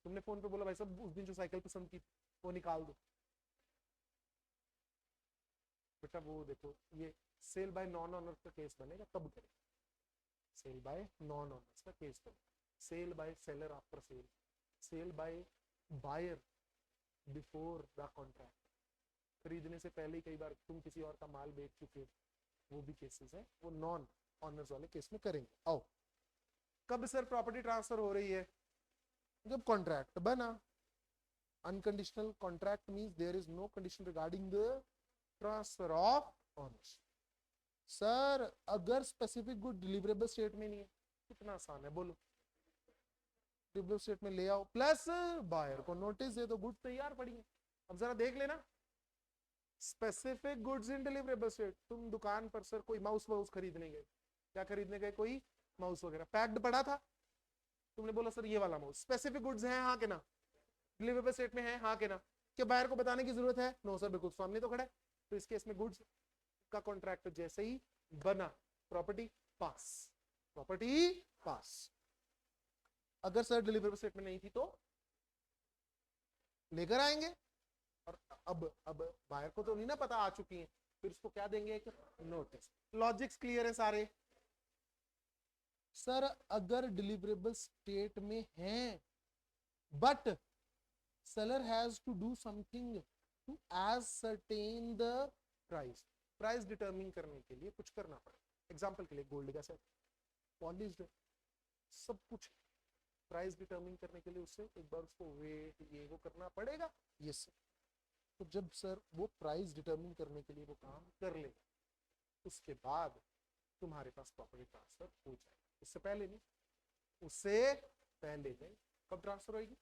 तुमने फोन पे बोला भाई साहब उस दिन जो साइकिल पसंद की वो निकाल दो, बेटा वो देखो, ये सेल बाय नॉन ऑनर का केस बनेगा तब करेंगे, सेल बाय नॉन ऑनर्स का केस बनेगा, sale by seller after sale, sale by buyer before the contract, खरीदने से पहले ही कई बार तुम किसी और का माल बेच चुके हो, वो भी केसेस है, वो नॉन ऑनर्स वाले केस में करेंगे। आओ, कब सर प्रॉपर्टी ट्रांसफर हो रही है? जब कॉन्ट्रैक्ट बना। Unconditional contract means there is no condition regarding the transfer of owners. Sir अगर स्पेसिफिक गुड डिलीवरेबल स्टेट में नहीं है, कितना आसान है बोलो, डिलीवरेबल स्टेट में ले आओ, प्लस बायर को नोटिस दे दो, गुड तैयार पड़ी है। अब जरा देख लेना, specific goods in deliverable state, तुम दुकान पर सर कोई माउस वाउस खरीदने गए, क्या खरीदने गए, कोई माउस वगैरह पैक्ड पड़ा था, तुमने बोला सर ये वाला माउस, स्पेसिफिक गुड्स है हाँ के ना, डिलीवरेबल स्टेट में है हाँ के ना, क्या बायर को बताने की जरूरत है? नो सर, बिल्कुल सामने तो खड़ा है। तो इस केस में गुड्स का कॉन्ट्रैक्ट जैसे ही बना, प्रॉपर्टी पास, प्रॉपर्टी पास। अगर सर डिलीवरेबल स्टेट में नहीं थी तो लेकर आएंगे, और अब बायर को तो नहीं ना पता आ चुकी है, फिर उसको क्या देंगे, एक नोटिस। लॉजिक्स क्लियर है सारे? सर अगर डिलीवरेबल स्टेट में है but seller has to do something to ascertain the price, price determine करने के लिए कुछ करना पड़ेगा। एग्जांपल के लिए गोल्ड का सेट पॉलिश्ड, सब कुछ प्राइस डिटरमिन करने के लिए उससे एक बार उसको वेट ये वो करना पड़ेगा। Yes sir. तो जब सर वो प्राइस डिटरमिन करने के लिए वो काम कर लेगा, उसके बाद तुम्हारे पास प्रॉपर्टी ट्रांसफर हो जाएगा, उससे पहले नहीं, उससे पहले नहीं। कब ट्रांसफर होगी?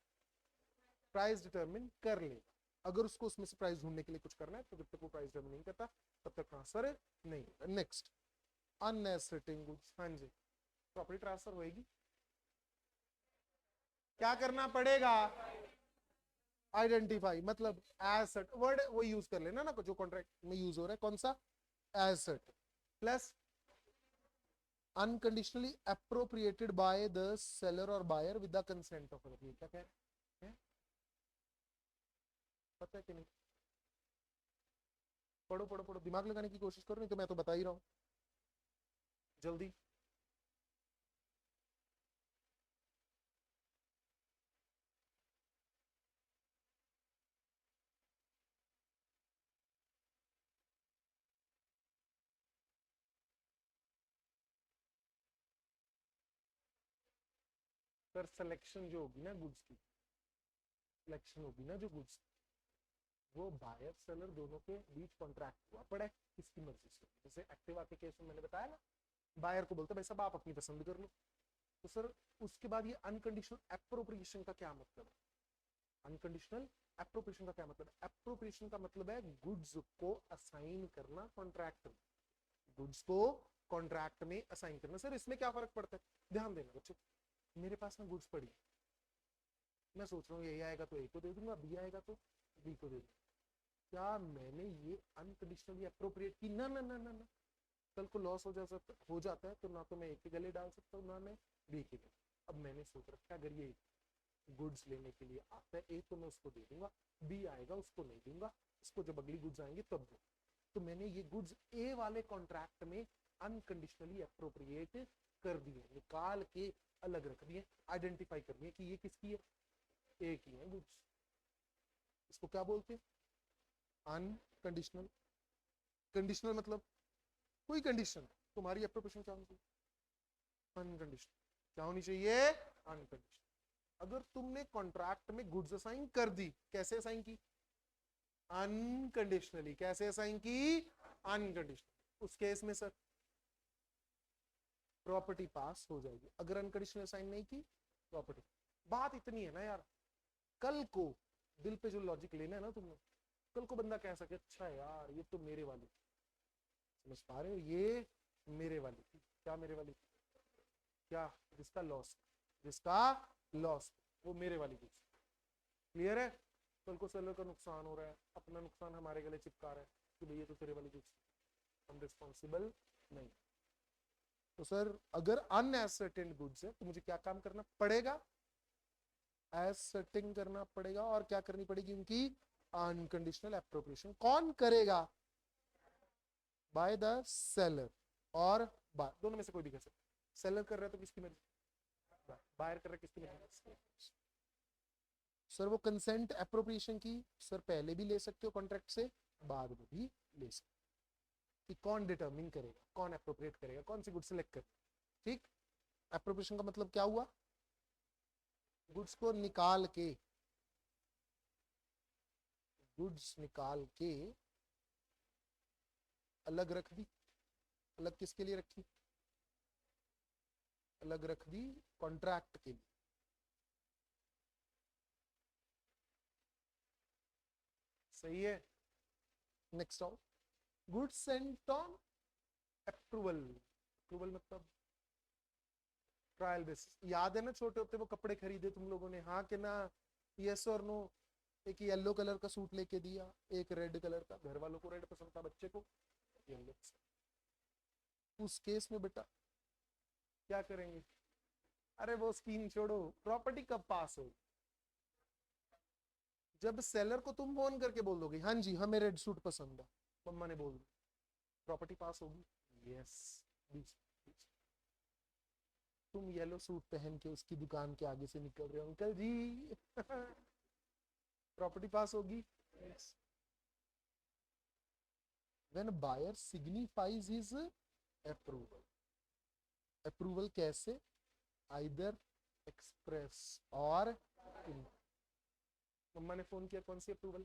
प्राइस डिटरमिन कर लेगा। अगर उसको उसमें से प्राइस ढूंढने के लिए कुछ करना है तो जब तक वो प्राइस डिटरमिन नहीं करता तब तक ट्रांसफर नहीं होगा। Next, unascertained goods. हाँ जी, प्रॉपर्टी ट्रांसफर होएगी, क्या करना पड़ेगा? आइडेंटिफाई, मतलब एसेट वर्ड वो यूज कर लेना ना जो कॉन्ट्रैक्ट में यूज हो रहा है, कौन सा? Asset, plus unconditionally appropriated by the seller और buyer with the consent of other. क्या कह रहे हैं, पता है कि नहीं? पढ़ो पढ़ो पढ़ो, दिमाग लगाने की कोशिश करो, नहीं तो मैं तो बता ही रहा हूं, जल्दी। सर सिलेक्शन जो होगी ना गुड्स की, सिलेक्शन होगी ना जो गुड्स, वो बायर सेलर दोनों के बीच कॉन्ट्रैक्ट हुआ पड़ा है, किसकी मर्जी से। जैसे एक्टिवा के केस में मैंने बताया ना, बायर को बोलते भाई साहब आप अपनी पसंद कर लो। तो सर उसके बाद ये अनकंडीशनल एप्रोप्रिएशन का क्या मतलब है? अनकंडीशनल एप्रोप्रिएशन का क्या मतलब है? एप्रोप्रिएशन का मतलब है गुड्स को असाइन करना कॉन्ट्रैक्ट में, गुड्स को कॉन्ट्रैक्ट में असाइन करना। सर इसमें क्या फर्क पड़ता है? ध्यान देना बच्चों, मेरे पास ना गुड्स पड़ी, मैं सोच रहा हूँ ये आएगा तो ए को दे दूंगा, बी आएगा तो बी को दे दूंगा, क्या मैंने ये अनकंडीशनली अप्रोप्रिएट की? ना ना ना ना ना, कल को लॉस हो जाता है तो ना तो मैं ए के गले डाल सकता हूँ ना मैं बी के गले। अब मैंने सोच रखा अगर ये गुड्स लेने के लिए आता है ए तो मैं उसको दे दूंगा, बी आएगा उसको नहीं दूंगा, इसको जब अगली गुड्स आएंगे तब दूंगा। तो मैंने ये गुड्स ए वाले कॉन्ट्रैक्ट में अनकंडीशनली अप्रोप्रिएट कर दिए, निकाल के अलग रख दिए, आइडेंटिफाई कर दिए कि ये किसकी है, ए की है गुड्स। इसको क्या बोलते हैं? अनकंडीशनल। कंडीशनल मतलब कोई कंडीशन, तुम्हारी अप्रोप्रिएशन क्या होनी चाहिए? अनकंडीशनल। क्या होनी चाहिए? अनकंडीशनल। अगर तुमने कॉन्ट्रैक्ट में गुड्स असाइन कर दी, कैसे असाइन की? अनकंडीशनली। कैसे असाइन की? अनकंडीशनल। उस केस में सर प्रॉपर्टी पास हो जाएगी। अगर अनकंडीशनल असाइन नहीं की, प्रॉपर्टी। बात इतनी है ना यार, कल को दिल पे जो लॉजिक लेना है ना तुमने, कल को बंदा कह सके अच्छा यार ये तो मेरे वाली, समझ पा रहे हो, ये मेरे वाली थी। क्या मेरे वाली थी? क्या? जिसका लॉस, जिसका लॉस वो मेरे वाली थी। क्लियर है? कल को सेलर का नुकसान हो रहा है, अपना नुकसान हमारे गले चिपका रहा है कि भैया तो तेरे वाली गुड्स, हम रिस्पॉन्सिबल नहीं। तो सर अगर अनएसर्टेन गुड्स है तो मुझे क्या काम करना पड़ेगा? एसर्टिंग करना पड़ेगा, और क्या करनी पड़ेगी? उनकी अनकंडीशनल एप्रोप्रिएशन। कौन करेगा? बाय द सेलर और बाय, दोनों में से कोई भी कह सकते। सेलर कर रहा है तो किसकी मर्जी, बायर कर रहा है किसकी मर्जी। सर वो कंसेंट अप्रोप्रिएशन की सर पहले भी ले सकते हो कॉन्ट्रैक्ट से, बाद में भी ले सकते हो, कि कौन डिटरमिन करेगा, कौन अप्रोप्रिएट करेगा, कौन सी गुड सिलेक्ट करेगा। ठीक, अप्रोप्रिएशन का मतलब क्या हुआ, गुड्स को निकाल के, गुड्स निकाल के अलग रख दी। अलग किसके लिए रखी, अलग रख दी कॉन्ट्रैक्ट के लिए। सही है। नेक्स्ट आओ, goods Saint on approval. Approval मतलब ट्रायल बेसिस। याद है ना छोटे होते वो कपड़े खरीदे तुम लोगों ने, हाँ कि ना, यस और नो। एक येलो कलर का सूट लेके दिया, एक रेड कलर का, घर वालों को रेड पसंद था, बच्चे को येलो। उस केस में बेटा क्या करेंगे, अरे वो स्कीम छोड़ो, प्रॉपर्टी कब पास हो, जब सेलर को तुम फोन करके बोल दोगे हाँ जी हमें रेड सूट पसंद है, मम्मा ने बोल दिया, प्रॉपर्टी पास होगी। यस, तुम येलो सूट पहन के उसकी दुकान के आगे से निकल रहे हो, अंकल जी प्रॉपर्टी पास होगी। yes. When buyer signifies his approval, approval कैसे, आइदर एक्सप्रेस और, मम्मा ने फोन किया, कौन सी अप्रूवल,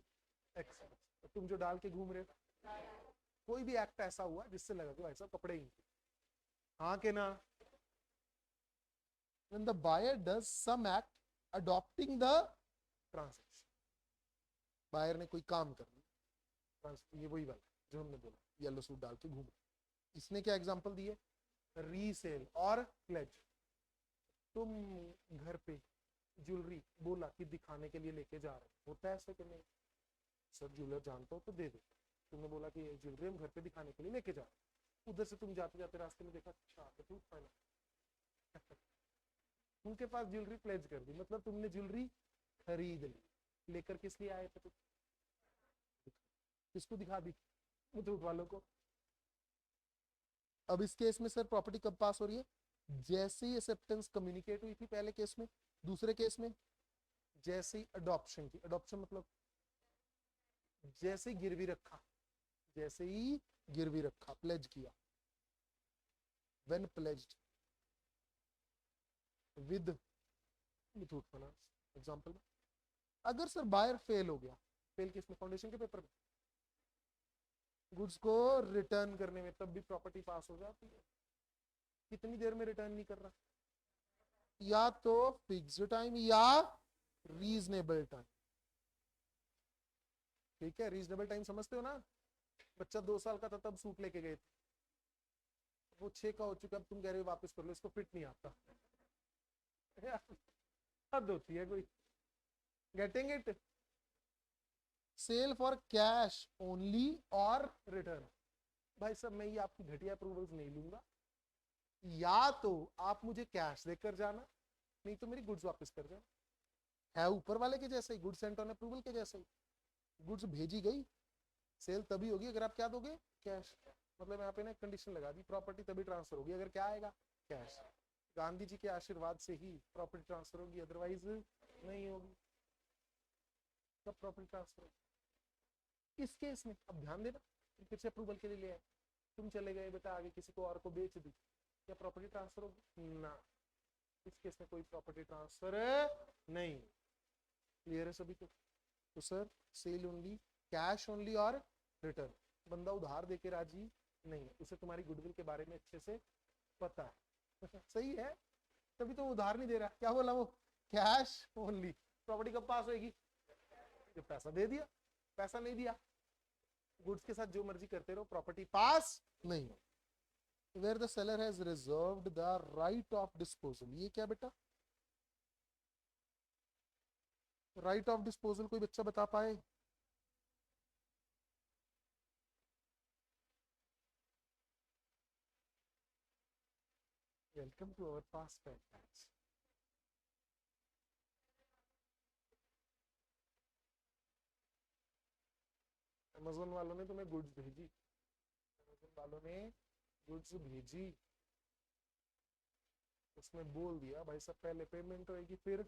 एक्सप्रेस। तुम जो डाल के घूम रहे हो, कोई भी एक्ट ऐसा हुआ जिससे लगा कि भाई साहब कपड़े ही, हाँ के ना। When the buyer does some act adopting the transaction, buyer ने कोई काम कर लिया, ये वही वाला जो हमने बोला, येलो सूट डाल के घूम। इसने क्या एग्जांपल दिए, रीसेल और प्लेज। तुम घर पे ज्वेलरी बोला कि दिखाने के लिए लेके जा रहे, होता है ऐसे कि नहीं, सर ज्वेलर जानता हो तो दे दो, तुमने बोला कि ज्वेलरी हम घर पे दिखाने के लिए लेके जा रहे, उधर से तुम जाते जाते रास्ते में देखा, अच्छा तो उनके पास ज्वेलरी प्लेज कर दी, मतलब तुमने ज्वेलरी खरीद ली, लेकर किस लिए आए थे तुम, किसको दिखा दी, मुथूट वालों को। अब इस केस में सर प्रॉपर्टी कब पास हो रही है, जैसे ही एक्सेप्टेंस कम्युनिकेट हुई थी पहले केस में, दूसरे केस में जैसे ही अडॉप्शन की, अडॉप्शन मतलब जैसे ही गिरवी रखा, जैसे ही गिरवी रखा, प्लेज किया, when pledged with Muthoot finance example में। अगर सर बायर फेल हो गया, फेल किस में, फाउंडेशन के पेपर में, गुड्स को रिटर्न करने में, तब भी प्रॉपर्टी पास हो जाती है। कितनी देर में रिटर्न नहीं कर रहा, या तो फिक्स टाइम या रीजनेबल टाइम। ठीक है, रीजनेबल टाइम समझते हो ना, बच्चा 2 साल का था तब सूट लेके गए थे, वो 6 का हो चुका, अब तुम कह रहे हो वापस कर लो, इसको फिट नहीं आता हद होती है कोई, getting it. Sale for cash only और रिटर्न, भाई साहब मैं ये आपकी घटिया अप्रूवल्स नहीं लूंगा, या तो आप मुझे कैश देकर जाना, नहीं तो मेरी गुड्स वापस कर जाना। है ऊपर वाले के जैसे ही, गुड्स सेंट ऑन अप्रूवल के जैसे ही, गुड्स भेजी गई, सेल तभी होगी अगर आप क्या दोगे, कैश। मतलब यहाँ पे ना कंडीशन लगा दी, प्रॉपर्टी तभी ट्रांसफर होगी अगर क्या आएगा, कैश। गांधी जी के आशीर्वाद से ही प्रॉपर्टी ट्रांसफर होगी, अदरवाइज नहीं होगी। तब प्रॉपर्टी ट्रांसफर होगी। इस केस में अब ध्यान देना, फिर से अप्रूवल के लिए ले आए, तुम चले गए बेटा आगे किसी को और को बेच दी, क्या प्रॉपर्टी ट्रांसफर होगी ना, इस केस में कोई प्रॉपर्टी ट्रांसफर नहीं। क्लियर है सभी को। तो sir sale only, cash only और रिटर्न। बंदा उधार देके राजी नहीं है, उसे तुम्हारी गुडविल के बारे में अच्छे से पता है सही है, तभी तो उधार नहीं दे रहा। क्या बोला वो, कैश ओनली। प्रॉपर्टी कब पास होगी, जब पैसा दे दिया, पैसा नहीं दिया गुड्स के साथ जो मर्जी करते रहो, प्रॉपर्टी पास नहीं। Where the seller has reserved the right of disposal, ये क्या बेटा, राइट ऑफ डिस्पोजल कोई बच्चा बता पाए, welcome to our pass batch. Amazon वालों ने तुम्हें गुड्स भेजी, वालों ने गुड्स भेजी, उसमें बोल दिया भाई साहब पहले पेमेंट होगी फिर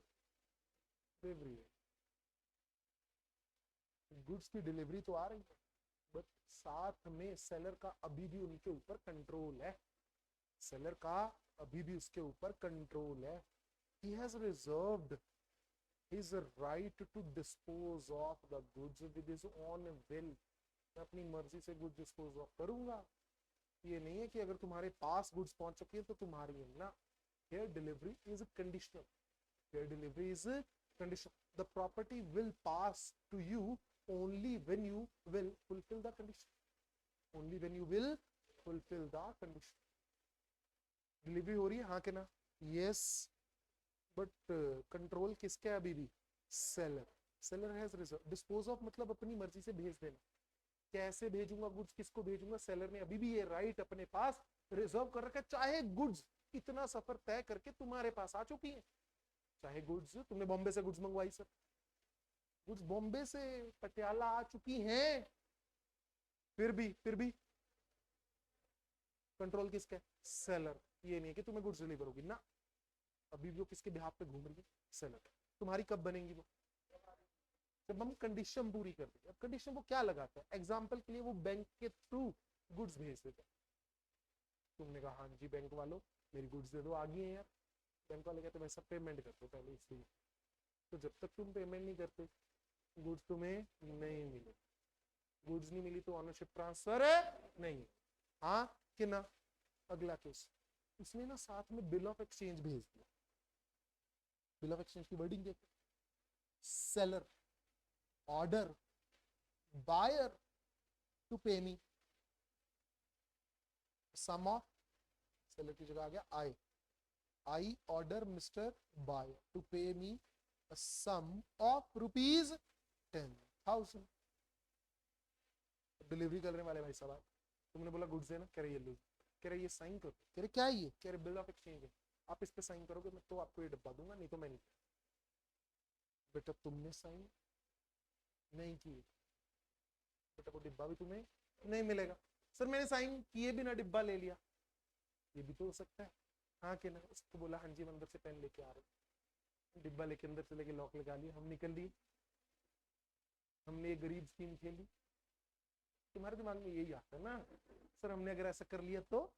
डिलीवरी। गुड्स की डिलीवरी तो आ रही है, बट साथ में सेलर का अभी भी उनके ऊपर कंट्रोल है, सेलर का अभी भी उसके ऊपर कंट्रोल है। he has reserved his right to dispose of the goods with his own will। मैं अपनी मर्जी से गुड्स डिस्पोज ऑफ करूंगा, ये नहीं है कि अगर तुम्हारे पास गुड्स पहुंच चुकी है तो तुम्हारी है ना। here delivery is conditional, here delivery is conditional, the property will pass to you only when you will fulfill the condition, only when you will fulfill the condition। Delivery हो रही है हाँ के ना, यस, बट कंट्रोल किसके अभी भी, seller. Seller has reserve, dispose of मतलब अपनी मर्जी से भेज देना, कैसे भेजूंगा गुड्स, किसको भेजूंगा, सेलर ने अभी भी ये राइट अपने पास रिजर्व कर रखा है। चाहे गुड्स इतना सफर तय करके तुम्हारे पास आ चुकी है, चाहे गुड्स तुमने बॉम्बे से गुड्स मंगवाई, सर गुड्स बॉम्बे से पटियाला आ चुकी हैं, फिर भी कंट्रोल किसका है, सेलर। ये नहीं है कि तुम्हें गुड्स डिलीवर होगी ना, अभी भी वो किसके बिहाफ पे घूम रही है, सेलर। तुम्हारी कब बनेंगी वो, जब हम कंडीशन पूरी कर देंगे। अब कंडीशन वो क्या लगाता है, एग्जांपल के लिए वो बैंक के थ्रू गुड्स भेज देता है, तुमने कहा हाँ जी बैंक वालों मेरी गुड्स दे दो, आ गई है यार, बैंक वाले कहते वैसा पेमेंट कर दो पहले इसलिए, तो जब तक तुम पेमेंट नहीं करते गुड्स तुम्हें नहीं मिले, गुड्स नहीं मिली तो ऑनरशिप ट्रांसफर नहीं, हाँ कि ना। अगला केस, उसने ना साथ में बिल ऑफ एक्सचेंज भेज दिया, बिल ऑफ एक्सचेंज की वर्डिंग देखो, seller order buyer to pay me sum of, seller की जगह आ गया I order mister buyer to pay me a sum of rupees 10,000। Delivery करने वाले भाई साहब, तुमने बोला गुड्स देना, कह रहे ये लो, कह रहे ये साइन करो, कह रहे क्या है ये, कह रहे बिल ऑफ एक्सचेंज है, आप इस पे साइन करोगे मैं तो आपको ये डब्बा दूंगा, नहीं तो मैं नहीं। बेटा तुमने साइन नहीं किए, बेटा वो डिब्बा भी तुम्हें नहीं मिलेगा। सर मैंने साइन किए बिना डिब्बा ले लिया, ये भी तो हो सकता है, हाँ कि ना। उसको बोला हाँ जी मैं अंदर से पेन लेके आ रहा हूँ, डिब्बा लेके अंदर से लेके लॉक लगा लिया, हम निकल लिए, हमने ये गरीब स्कीम खेली। तुम्हारे दिमाग में यही आता है ना, सर हमने अगर ऐसा कर लिया तो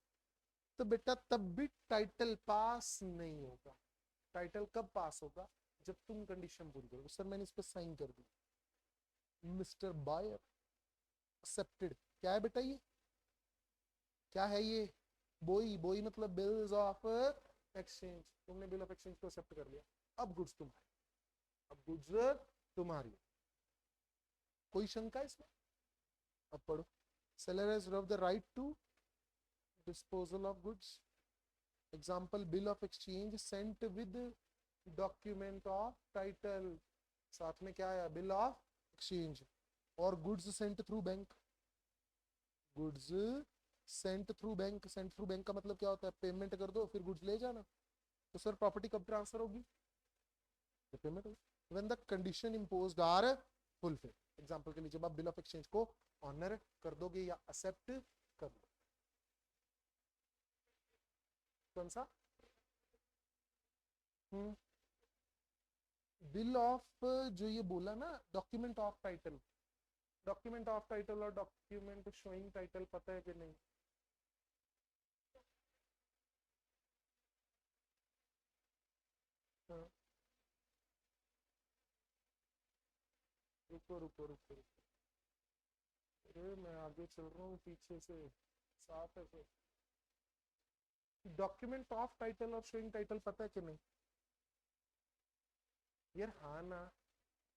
बेटा तब भी टाइटल पास नहीं होगा। टाइटल कब पास होगा, जब तुम कंडीशन पूरी करोगे। सर मैंने इस पर साइन कर दी, मिस्टर बायर एक्सेप्टेड। क्या है बेटा ये, क्या है ये, बोई, बोई मतलब बिल्स ऑफ एक्सचेंज, तुमने बिल ऑफ एक्सचेंज को एक्सेप्ट कर लिया, अब गुड्स तुम्हारी, अब गुड्स तुम्हारी। कोई शंका इसमें, अब पढ़ो, seller has reserved the right to disposal of goods, example bill of exchange sent with document of title, साथ में क्या आया, बिल ऑफ एक्सचेंज, और goods Saint through bank, goods Saint through bank, Saint through bank का मतलब क्या होता है, पेमेंट कर दो फिर गुड्स ले जाना। तो सर प्रॉपर्टी कब ट्रांसफर होगी, पेमेंट होगी, when the condition imposed are fulfil. Example के लिए जब आप बिल ऑफ एक्सचेंज को ऑनर कर दोगे या एक्सेप्ट कर दो, कौन सा, बिल ऑफ, जो ये बोला ना document of title, document of title और डॉक्यूमेंट शोइंग टाइटल पता है कि नहीं, हाँ। रुको रुको रुको रुको, अरे मैं आगे चल रहा हूँ पीछे से, साफ है सर। डॉक्यूमेंट ऑफ टाइटल और शोइंग टाइटल पता है कि नहीं यार, हाँ ना,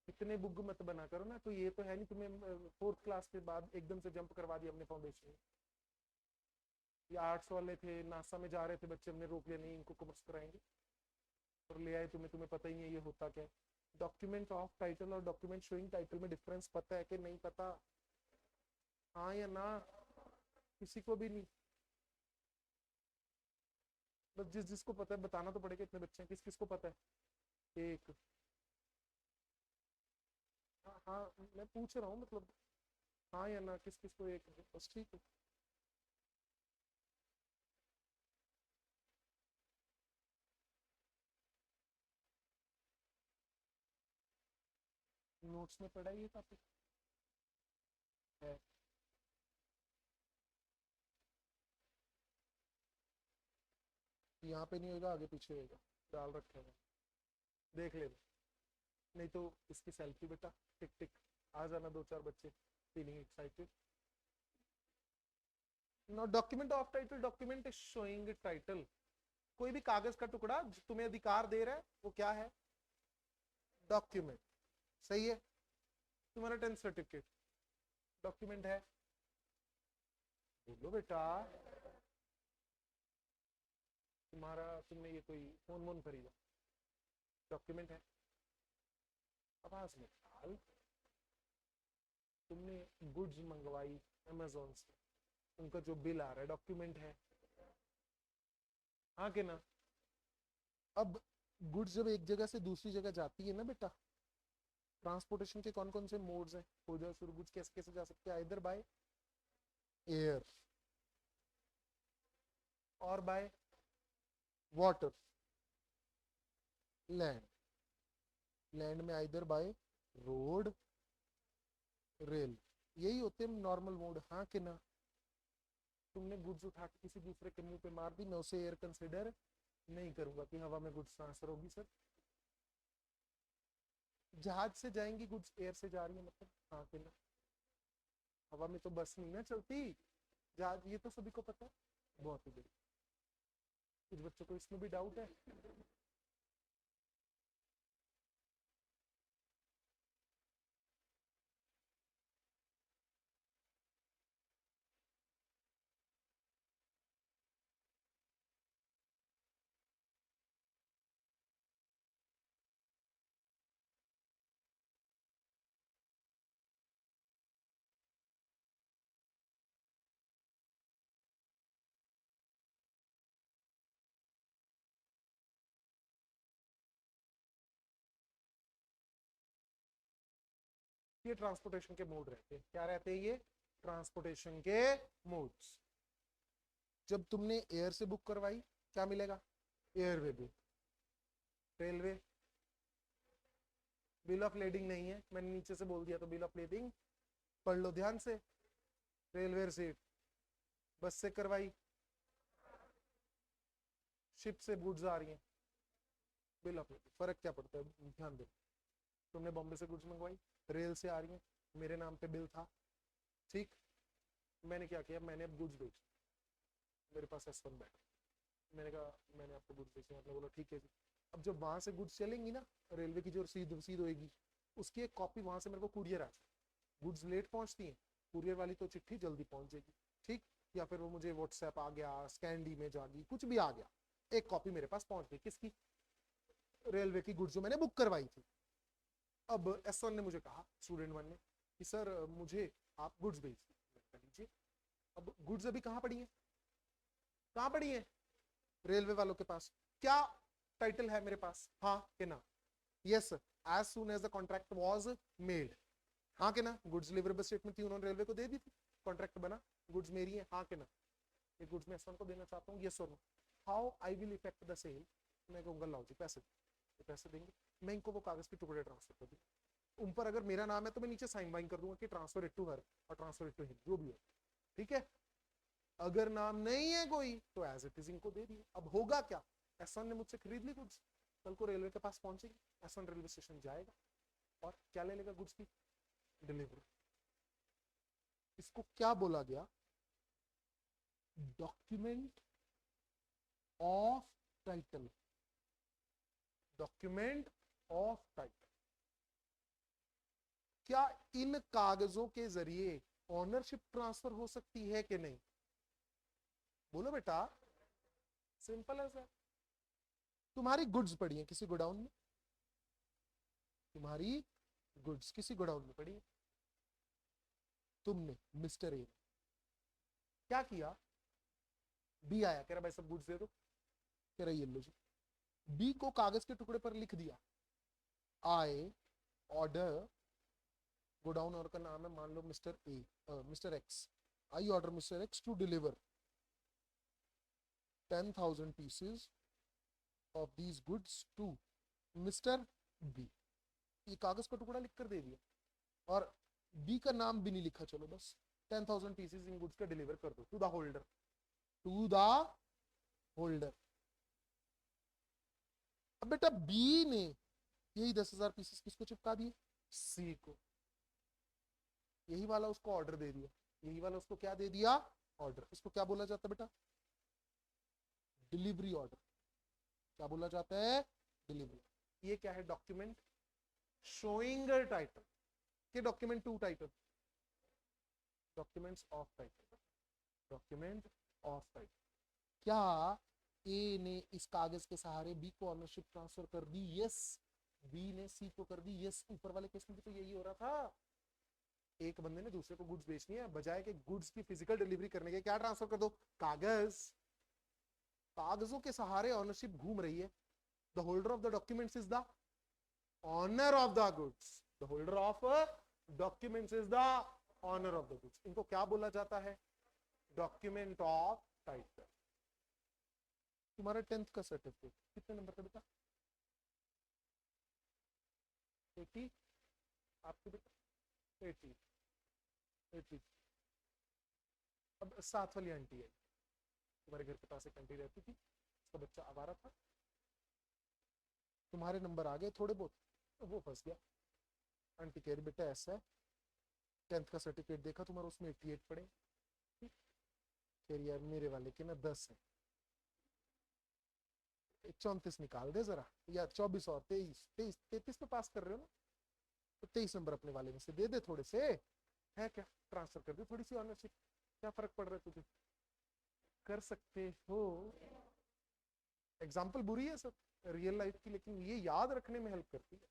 इतने बुक मत बना करो ना, तो ये तो है नहीं तुम्हें फोर्थ क्लास के बाद एकदम से जंप करवा दिया हमने फाउंडेशन में। ये आर्ट्स वाले थे, नासा में जा रहे थे बच्चे, हमने रोक लिया नहीं इनको कॉमर्स कराएंगे, और ले आए तुम्हें पता ही नहीं है ये होता क्या है। डॉक्यूमेंट ऑफ टाइटल और डॉक्यूमेंट शोइंग टाइटल में डिफरेंस पता है कि नहीं पता, हाँ या ना, किसी को भी नहीं, बस जिस जिसको पता है बताना तो पड़ेगा, इतने बच्चे हैं किस किस को पता है, एक, हाँ हाँ मैं पूछ रहा हूँ मतलब, हाँ या ना, किस किस को एक, बस ठीक है। नोट्स में पढ़ा ये टॉपिक है? यहाँ पे नहीं होगा, आगे पीछे होगा, डाल रखे हैं, देख लेना। नहीं तो इसकी सेल्फी बेटा, टिक टिक आ जाना 2-4 बच्चे feeling excited. No document of title, document is showing title. कोई भी कागज का टुकड़ा जो तुम्हें अधिकार दे रहा है वो क्या है? डॉक्यूमेंट। सही है। तुम्हारा 10th सर्टिफिकेट डॉक्यूमेंट है, बोलो बेटा। तुम्हारा, तुमने ये कोई फोन वोन खरीदा, डॉक्यूमेंट है। आवाज में डाल। तुमने गुड्स मंगवाई अमेजोन से, उनका जो बिल आ रहा है डॉक्यूमेंट है, हाँ कि ना? अब गुड्स जब एक जगह से दूसरी जगह जाती है ना बेटा, ट्रांसपोर्टेशन के कौन कौन से मोड्स हैं? उधर शुरू गुड्स कैसे कैसे जा सकते हैं? इधर बाय एयर और बाय वाटर, लैंड। लैंड में इधर बाय रोड, रेल। यही होते हैं नॉर्मल मोड, हाँ कि ना? तुमने गुड्स उठा के किसी दूसरे के मुंह पे मार दी, मैं उसे एयर कंसिडर नहीं करूंगा कि हवा में गुड्स ट्रांसफर होगी सर। जहाज से जाएंगी गुड्स, एयर से जा रही है मतलब, हाँ कि ना? हवा में तो बस नहीं ना चलती, जहाज, ये तो सभी को पता है। बहुत ही बढ़िया। कुछ बच्चों को इसमें भी डाउट है? ये ट्रांसपोर्टेशन के मोड रहते हैं, क्या रहते हैं ये? ट्रांसपोर्टेशन के मोड्स। जब तुमने एयर से बुक करवाई, क्या मिलेगा? Airway bill. Railway, bill of lending नहीं है, मैंने नीचे से बोल दिया तो बिल ऑफ लेडिंग पढ़ लो ध्यान से। Railway receipt. बस से करवाई, शिप से गुड्स आ रही हैं, बिल ऑफ लेडिंग। फर्क क्या पड़ता है, ध्यान दो। तुमने बॉम्बे से गुड्स मंगवाई, रेल से आ रही है, मेरे नाम पे बिल था, ठीक। मैंने क्या किया, मैंने अब गुड्स बेची, मेरे पास S1 बैठा, मैंने कहा मैंने आपको गुड्स बेची, आपने बोला ठीक है जी। अब जब वहां से गुड्स चलेंगी ना, रेलवे की जो रसीद रसीद होगी, उसकी एक कॉपी वहां से मेरे को कुरियर आ जाए। गुड्स लेट पहुंचती हैं, कुरियर वाली तो चिट्ठी जल्दी पहुंच जाएगी, ठीक। या फिर वो मुझे व्हाट्सएप आ गया, स्कैन डी में जागी, कुछ भी आ गया, एक कॉपी मेरे पास पहुंच गई, किसकी? रेलवे की गुड्स जो मैंने बुक करवाई थी। अब S1 ने मुझे कहा, स्टूडेंट 1 ने, कि सर मुझे आप गुड्स भेज दीजिए। अब गुड्स अभी कहाँ पड़ी है? कहाँ पड़ी है? रेलवे वालों के पास। क्या टाइटल है मेरे पास, हाँ कि ना? Yes, as soon as the contract was made, हाँ कि ना? गुड्स डिलीवरेबल स्टेटमेंट थी, उन्होंने रेलवे को दे दी थी, कॉन्ट्रैक्ट बना, गुड्स मेरी है, हाँ कि ना? ये गुड्स मैं S1 को देना चाहता हूँ, यस और no. How I will effect the sale? मैं कहूँगा लाओ जी पैसे, तो पैसे देंगे, मैं इनको वो कागज के टुकड़े ट्रांसफर कर दूँ। उन पर अगर मेरा नाम है तो मैं नीचे साइन वाइन कर दूंगा कि ट्रांसफर इट टू हर और ट्रांसफर इट टू हिम, जो भी है, ठीक है। अगर नाम नहीं है कोई तो एज इट इज इनको दे दिए। अब होगा क्या, S1 ने मुझसे खरीद ली गुड्स, कल को रेलवे के पास पहुंचेगी, S1 रेलवे स्टेशन जाएगा और क्या ले लेगा? गुड्स की डिलीवरी। इसको क्या बोला गया? Document of title. Document of title. क्या इन कागजों के जरिए ऑनरशिप ट्रांसफर हो सकती है कि नहीं? बोलो बेटा। सिंपल है सर। तुम्हारी गुड्स पड़ी है किसी गोडाउन में, तुम्हारी गुड्स किसी गोडाउन में पड़ी है, तुमने मिस्टर ए क्या किया? बी आया, कह रहा भाई सब गुड्स दे दो, कह रहा ये लो जी। बी को कागज के टुकड़े पर लिख दिया, आई ऑर्डर, गोडाउन और का नाम है मान लो mister A, mister X, I order mister X to deliver 10,000 pieces of these goods to Mr. B. ये कागज का टुकड़ा लिख कर दे दिया, और बी का नाम भी नहीं लिखा, चलो बस 10,000 पीसेस इन गुड्स का डिलीवर कर दो to the holder, to the holder. अब बेटा बी ने यही 10,000 पीसेस किसको चिपका दिए, सी को, यही वाला उसको ऑर्डर दे दिया, यही वाला उसको क्या दे दिया, ऑर्डर। इसको क्या बोला जाता है बेटा, डिलीवरी ऑर्डर। क्या बोला जाता है, डिलीवरी। ये क्या है, डॉक्यूमेंट शोइंग टाइटल के, document to title, documents of title, document of title. क्या ए ने इस कागज के सहारे बी को ऑनरशिप ट्रांसफर कर दी, यस। बी ने सी को कर दी, यस। ऊपर वाले केस में भी तो यही हो रहा था, एक बंदे ने दूसरे को गुड्स बेचनी है, बजाय कि गुड्स की फिजिकल डिलीवरी करने के क्या ट्रांसफर कर दो, कागज। कागजों के सहारे ऑनरशिप घूम रही है। The holder of the documents is the owner of the goods, the holder of documents is the owner of the goods. इनको क्या बोला जाता है, डॉक्यूमेंट ऑफ टाइटल। तुम्हारा 10th का सर्टिफिकेट कितने नंबर का बेटा, 80, आपके बेटा 80, 80। अब साथ वाली आंटी है, तुम्हारे घर के पास एक आंटी रहती थी, उसका बच्चा आवारा था, तुम्हारे नंबर आ गए थोड़े बहुत, तो वो फंस गया। आंटी कह रही बेटा ऐसा है, 10th का सर्टिफिकेट देखा तुम्हारा, उसमें 88 पड़े। कह रही यार मेरे वाले के ना 10 है, 34 निकाल दे जरा, या 24 और 23, 33 में पास कर रहे हो ना, तो 23 नंबर अपने वाले में से दे दे, थोड़े से है क्या, ट्रांसफर कर दे थोड़ी सी ऑनरशिप, क्या फर्क पड़ रहा है तुझे, कर सकते हो। एग्जाम्पल बुरी है सर रियल लाइफ की, लेकिन ये याद रखने में हेल्प करती है।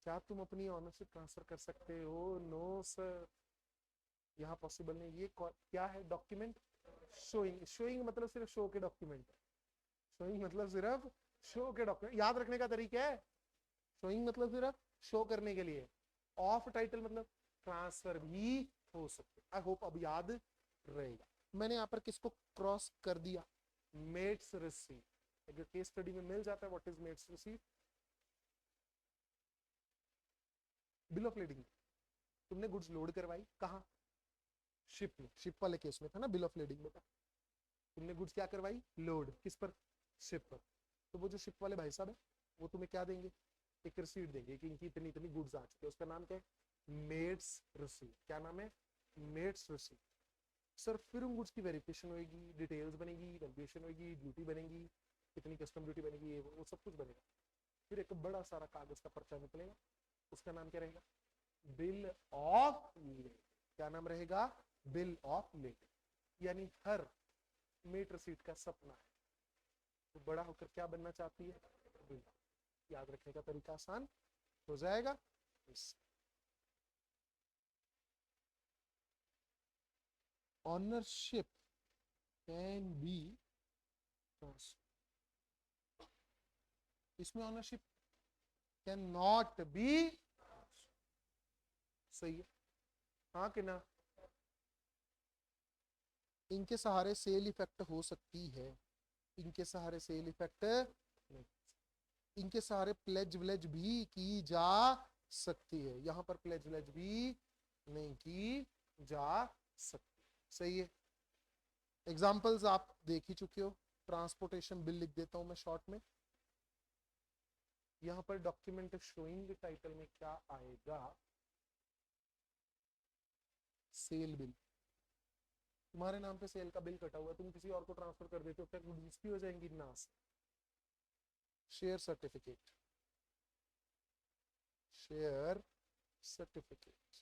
क्या तुम अपनी ऑनरशिप ट्रांसफर कर सकते हो, नो सर, यहाँ पॉसिबल नहीं। ये क्या है, डॉक्यूमेंट शोइंग। शोइंग मतलब सिर्फ शो के डॉक्यूमेंट, शोइंग मतलब सिर्फ शो के डॉक्यूमेंट, याद रखने का तरीका है। शोइंग मतलब सिर्फ शो करने के लिए, ऑफ टाइटल मतलब ट्रांसफर भी हो सकते। आई होप अब याद रहेगा। मैंने यहाँ पर किसको क्रॉस कर दिया, मेट्स रिसीट। अगर केस स्टडी में मिल जाता है what is mate's receipt, bill of lading. तुमने गुड्स लोड करवाई कहाँ, शिप में, शिप वाले केस में था ना बिल ऑफ लेडिंग बेटा। तुमने गुड्स क्या करवाई, लोड, किस पर, शिप पर। तो वो जो शिप वाले भाई साहब है वो तुम्हें क्या देंगे, एक रिसीट देंगे कि इनकी इतनी इतनी गुड्स आ चुकी है, उसका नाम क्या है, मेट्स रिसीट। क्या नाम है, मेट्स रिसीट। सर फिर उन गुड्स की वेरिफिकेशन होगी, डिटेल्स बनेगी, वैल्यूएशन होगी, ड्यूटी बनेगी, कितनी कस्टम ड्यूटी बनेगी, वो सब कुछ बनेगा। फिर एक बड़ा सारा कागज का पर्चा निकलेगा, उसका नाम क्या रहेगा, बिल ऑफ लेड। क्या नाम रहेगा, बिल ऑफ लेड। यानी हर मेट रिसीट का सपना है तो बड़ा होकर क्या बनना चाहती है, बिल। याद रखने का तरीका आसान हो जाएगा। ऑनरशिप कैन बी ट्रांसफर, इसमें ऑनरशिप कैन नॉट बी, सही है हाँ कि ना। इनके सहारे सेल इफेक्ट हो सकती है, इनके सहारे सेल इफेक्ट नहीं, इनके सहारे प्लेज व्लेज भी की जा सकती है, यहां पर प्लेज व्लेज भी नहीं की जा सकती। सही है। एग्जांपल्स आप देख ही चुके हो। ट्रांसपोर्टेशन बिल लिख देता हूं मैं शॉर्ट में। यहां पर डॉक्यूमेंट शोइंग टाइटल में क्या आएगा, सेल बिल। तुम्हारे नाम पे सेल का बिल कटा हुआ, तुम किसी और को ट्रांसफर कर देते हो, क्या गुड्स की हो जाएंगी, ना। Share certificate, share certificate,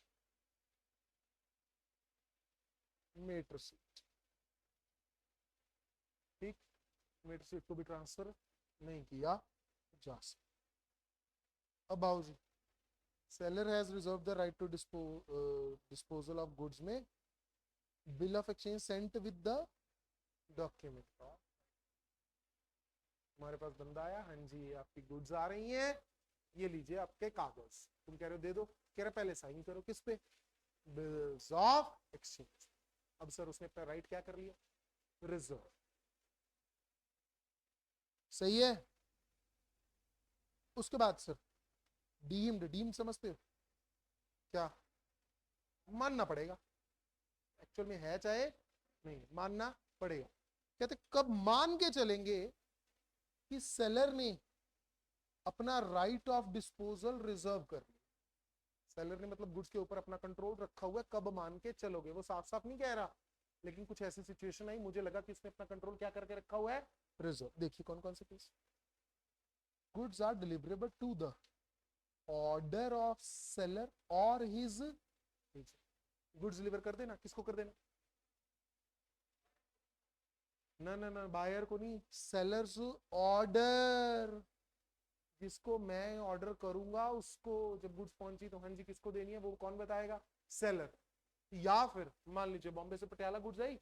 mate receipt, ठीक। मेट रिसीट को भी ट्रांसफर नहीं किया जा सकता। अब आओ जी, seller has reserve the right to disposal of goods में bill of exchange sent with the document. हमारे पास बंदा आया, हाँ जी आपकी गुड्स आ रही हैं, ये लीजिए आपके कागज। तुम कह रहे हो दे दो, कह रहे पहले साइन करो किस पे, बिल्स ऑफ एक्सचेंज। अब सर उसने अपना राइट क्या कर लिया, रिजर्व। सही है। उसके बाद सर डीम्ड समझते हो क्या? मानना पड़ेगा, एक्चुअल में है चाहे नहीं, मानना पड़ेगा। कहते कब मान के चलेंगे कि सेलर ने अपना राइट ऑफ डिस्पोजल रिजर्व कर लिया। सेलर ने मतलब गुड्स के ऊपर अपना कंट्रोल रखा हुआ है, कब मान के चलोगे? वो साफ साफ नहीं कह रहा, लेकिन कुछ ऐसी सिचुएशन आई, मुझे लगा कि इसने अपना कंट्रोल क्या करके रखा हुआ है, रिजर्व। देखिए कौन कौन से case. Goods are deliverable to the order of seller और हिज, गुड्स डिलीवर कर देना, किसको कर देना? ना ना ना, बायर को नहीं, सेलर्स ऑर्डर, जिसको मैं ऑर्डर करूंगा उसको जब गुड्स पहुंची तो हाँ जी किसको देनी है, वो कौन बताएगा? सेलर। या फिर मान लीजिए बॉम्बे से पटियाला गुड्स आई,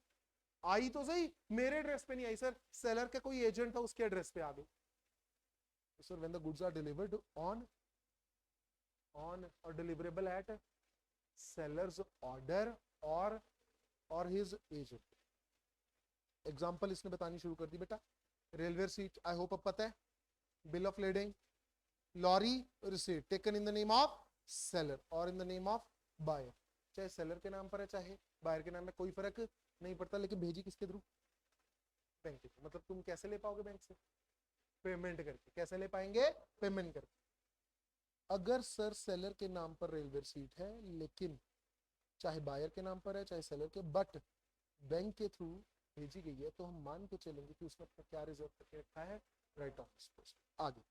आई तो सही, मेरे एड्रेस पे नहीं आई सर, सेलर का कोई एजेंट था उसके एड्रेस पे आ गई। Sir when the goods are delivered on or deliverable at seller's order or his agent. Example इसने बतानी शुरू कर दी बेटा। रेलवे सीट, आई होप अब पता है। Bill of lading, lorry receipt taken in the name of seller और in the name of buyer. चाहे सेलर के नाम पर है चाहे बायर के नाम में, कोई फर्क नहीं पड़ता, लेकिन भेजी किसके थ्रू? बैंक के थ्रू। मतलब तुम कैसे ले पाओगे बैंक से? पेमेंट करके। कैसे ले पाएंगे? पेमेंट करके। अगर सर सेलर के नाम पर रेलवे सीट है, लेकिन चाहे बायर के नाम पर है चाहे सेलर के, बट बैंक के थ्रू भेजी गई है, तो हम मान के चलेंगे कि उसने अपना क्या रिजर्व करके रखा है? Right of disposal. आगे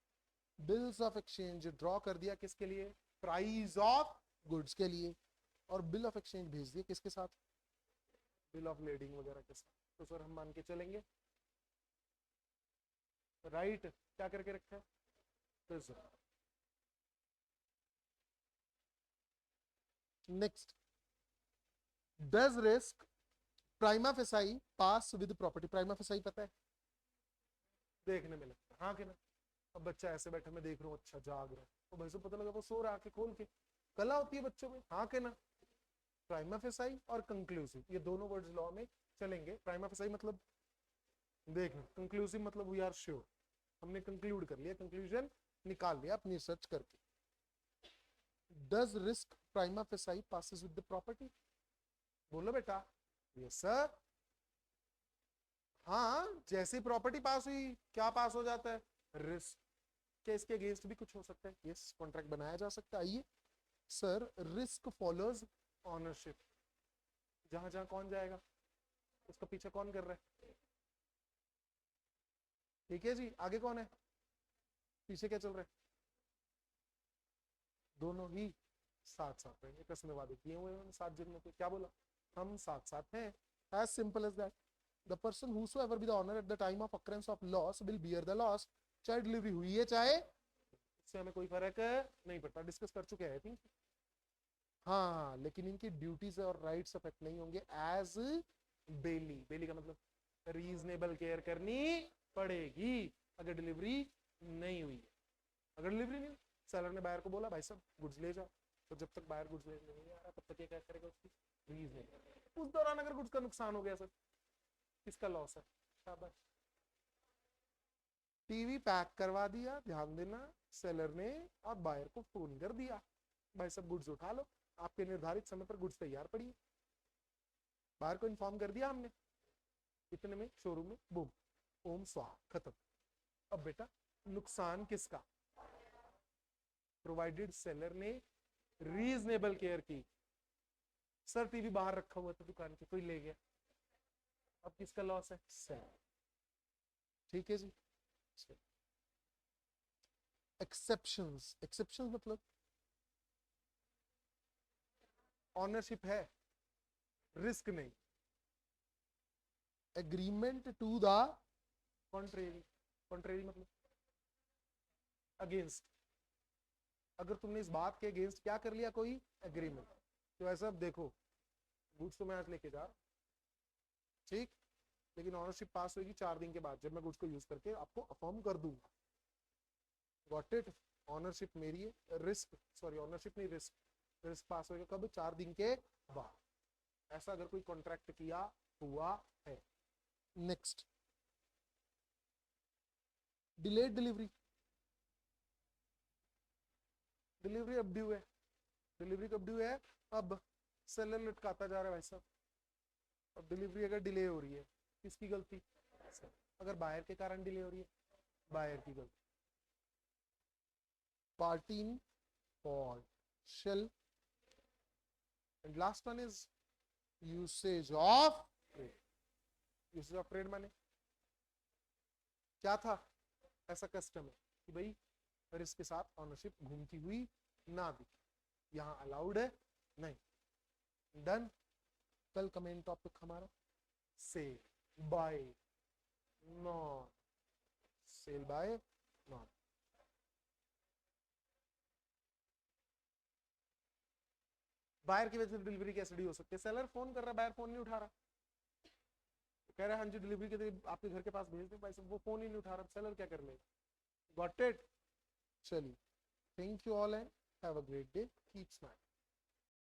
बिल्स ऑफ एक्सचेंज ड्रॉ कर दिया, किसके लिए? प्राइस ऑफ गुड्स के लिए। और बिल ऑफ एक्सचेंज भेज दिया किसके साथ? बिल ऑफ लेडिंग वगैरह के साथ। तो सर हम मान के चलेंगे राइट क्या करके रखा है? Reserve. Next, does risk prima facie pass with property. Prima facie पता है, देखने में लगता है हाँ कि ना? अब बच्चा ऐसे बैठा, मैं देख रहा हूँ, अच्छा जाग रहा है, तो भाई से पता लगा वो सो रहा, आके खोल के। कला होती है बच्चों में, हाँ के ना? प्राइमा फेसाई और कंक्लूसिव, ये दोनों वर्ड्स लॉ में चलेंगे। प्राइमा फेसाई मतलब देखना, कंक्लूसिव मतलब वी आर श्योर, हमने कंक्लूड कर लिया, कंक्लूजन निकाल लिया अपनी रिसर्च करके। Does risk prima facie passes with the property? बोलो बेटा। Yes sir. हाँ, जैसे प्रॉपर्टी पास हुई क्या पास हो जाता है? रिस्क। क्या इसके अगेंस्ट भी कुछ हो सकता है? यस, कॉन्ट्रैक्ट बनाया जा सकता है। आइए सर, रिस्क फॉलोज ऑनरशिप। जहां जहां कौन जाएगा उसका पीछे कौन कर रहा है? ठीक है जी, आगे कौन है? पीछे क्या चल रहा है? दोनों ही साथ साथ रहेंगे। कसमें वादे किए हुए हैं 7 जन्मों के। क्या बोला? हम साथ साथ हैं। As simple as that. The person whosoever be the owner at the time of occurrence of loss will bear the loss। चाहे डिलीवरी हुई है चाहे, इससे हमें कोई फर्क नहीं पड़ता, डिस्कस कर चुके हैं थिंक। हाँ, लेकिन इनकी ड्यूटीज और राइट्स अफेक्ट नहीं होंगे एज बेली। बेली का मतलब रीजनेबल केयर करनी पड़ेगी अगर डिलीवरी नहीं हुई है। अगर डिलीवरी नहीं, सेलर ने बायर को बोला भाई साहब गुड्स ले जाओ, तो जब तक बायर गुड्स ले नहीं आ रहा तब तक ये क्या करेगा? उसकी रीजनेबल। उस दौरान अगर गुड्स का नुकसान हो गया सर, किसका लॉस है? शाबाश। टीवी पैक करवा दिया, ध्यान देना, सेलर ने, और बायर को फोन कर दिया भाई सब गुड्स उठा लो, आपके निर्धारित समय पर गुड्स तैयार पड़ी है। बायर को इन्फॉर्म कर दिया हमने, इतने में शोरूम में बूम, ओम स्वाहा, खत्म। अब बेटा नुकसान किसका? प्रोवाइडेड सेलर ने रीजनेबल केयर की। सर टीवी बाहर रखा हुआ था दुकान के, कोई ले गया, अब किसका लॉस है? सेलर। ठीक है जी। एक्सेप्शंस, एक्सेप्शंस मतलब ऑनरशिप है, रिस्क नहीं। Agreement to the contrary, contrary मतलब अगेंस्ट। अगर तुमने इस बात के अगेंस्ट क्या कर लिया, कोई एग्रीमेंट, तो ऐसा देखो गुड्स तो मैं आज लेके जा रहा, ठीक, लेकिन ऑनरशिप पास होगी 4 दिन के बाद, जब मैं गुड्स को यूज करके आपको अफर्म कर दूंगा। Got it? ऑनरशिप मेरी है, रिस्क सॉरी ऑनरशिप नहीं, रिस्क, रिस्क पास होगा कब? 4 दिन के बाद। ऐसा अगर कोई कॉन्ट्रैक्ट किया हुआ है। Next, delayed delivery. डिलीवरी अब ड्यू है, डिलीवरी कब ड्यू है? अब सेलर लटकाता जा रहा है भाई साहब। अब डिलीवरी अगर डिले हो रही है, किसकी गलती? अगर बायर के कारण डिले हो रही है, बायर की गलती। Party in fault shall. And last one is usage of trade. Usage of trade माने क्या था? ऐसा कस्टम है कि भाई अगर इसके साथ ऑनरशिप घूमती हुई ना दिखे, यहां अलाउड है नहीं। डन। कल का मेन टॉपिक हमारा sale by non, sale by non. Buyer की वजह से डिलीवरी कैसे डी हो सकती है? सेलर फोन कर रहा है, बायर फोन नहीं उठा रहा, कह रहा है हाँ जी डिलीवरी के लिए आपके घर के पास भेज दे, भाई साहब वो फोन ही नहीं उठा रहा, सेलर क्या कर लेगा? Got it? चलिए, thank you all and have a great day, keep smiling.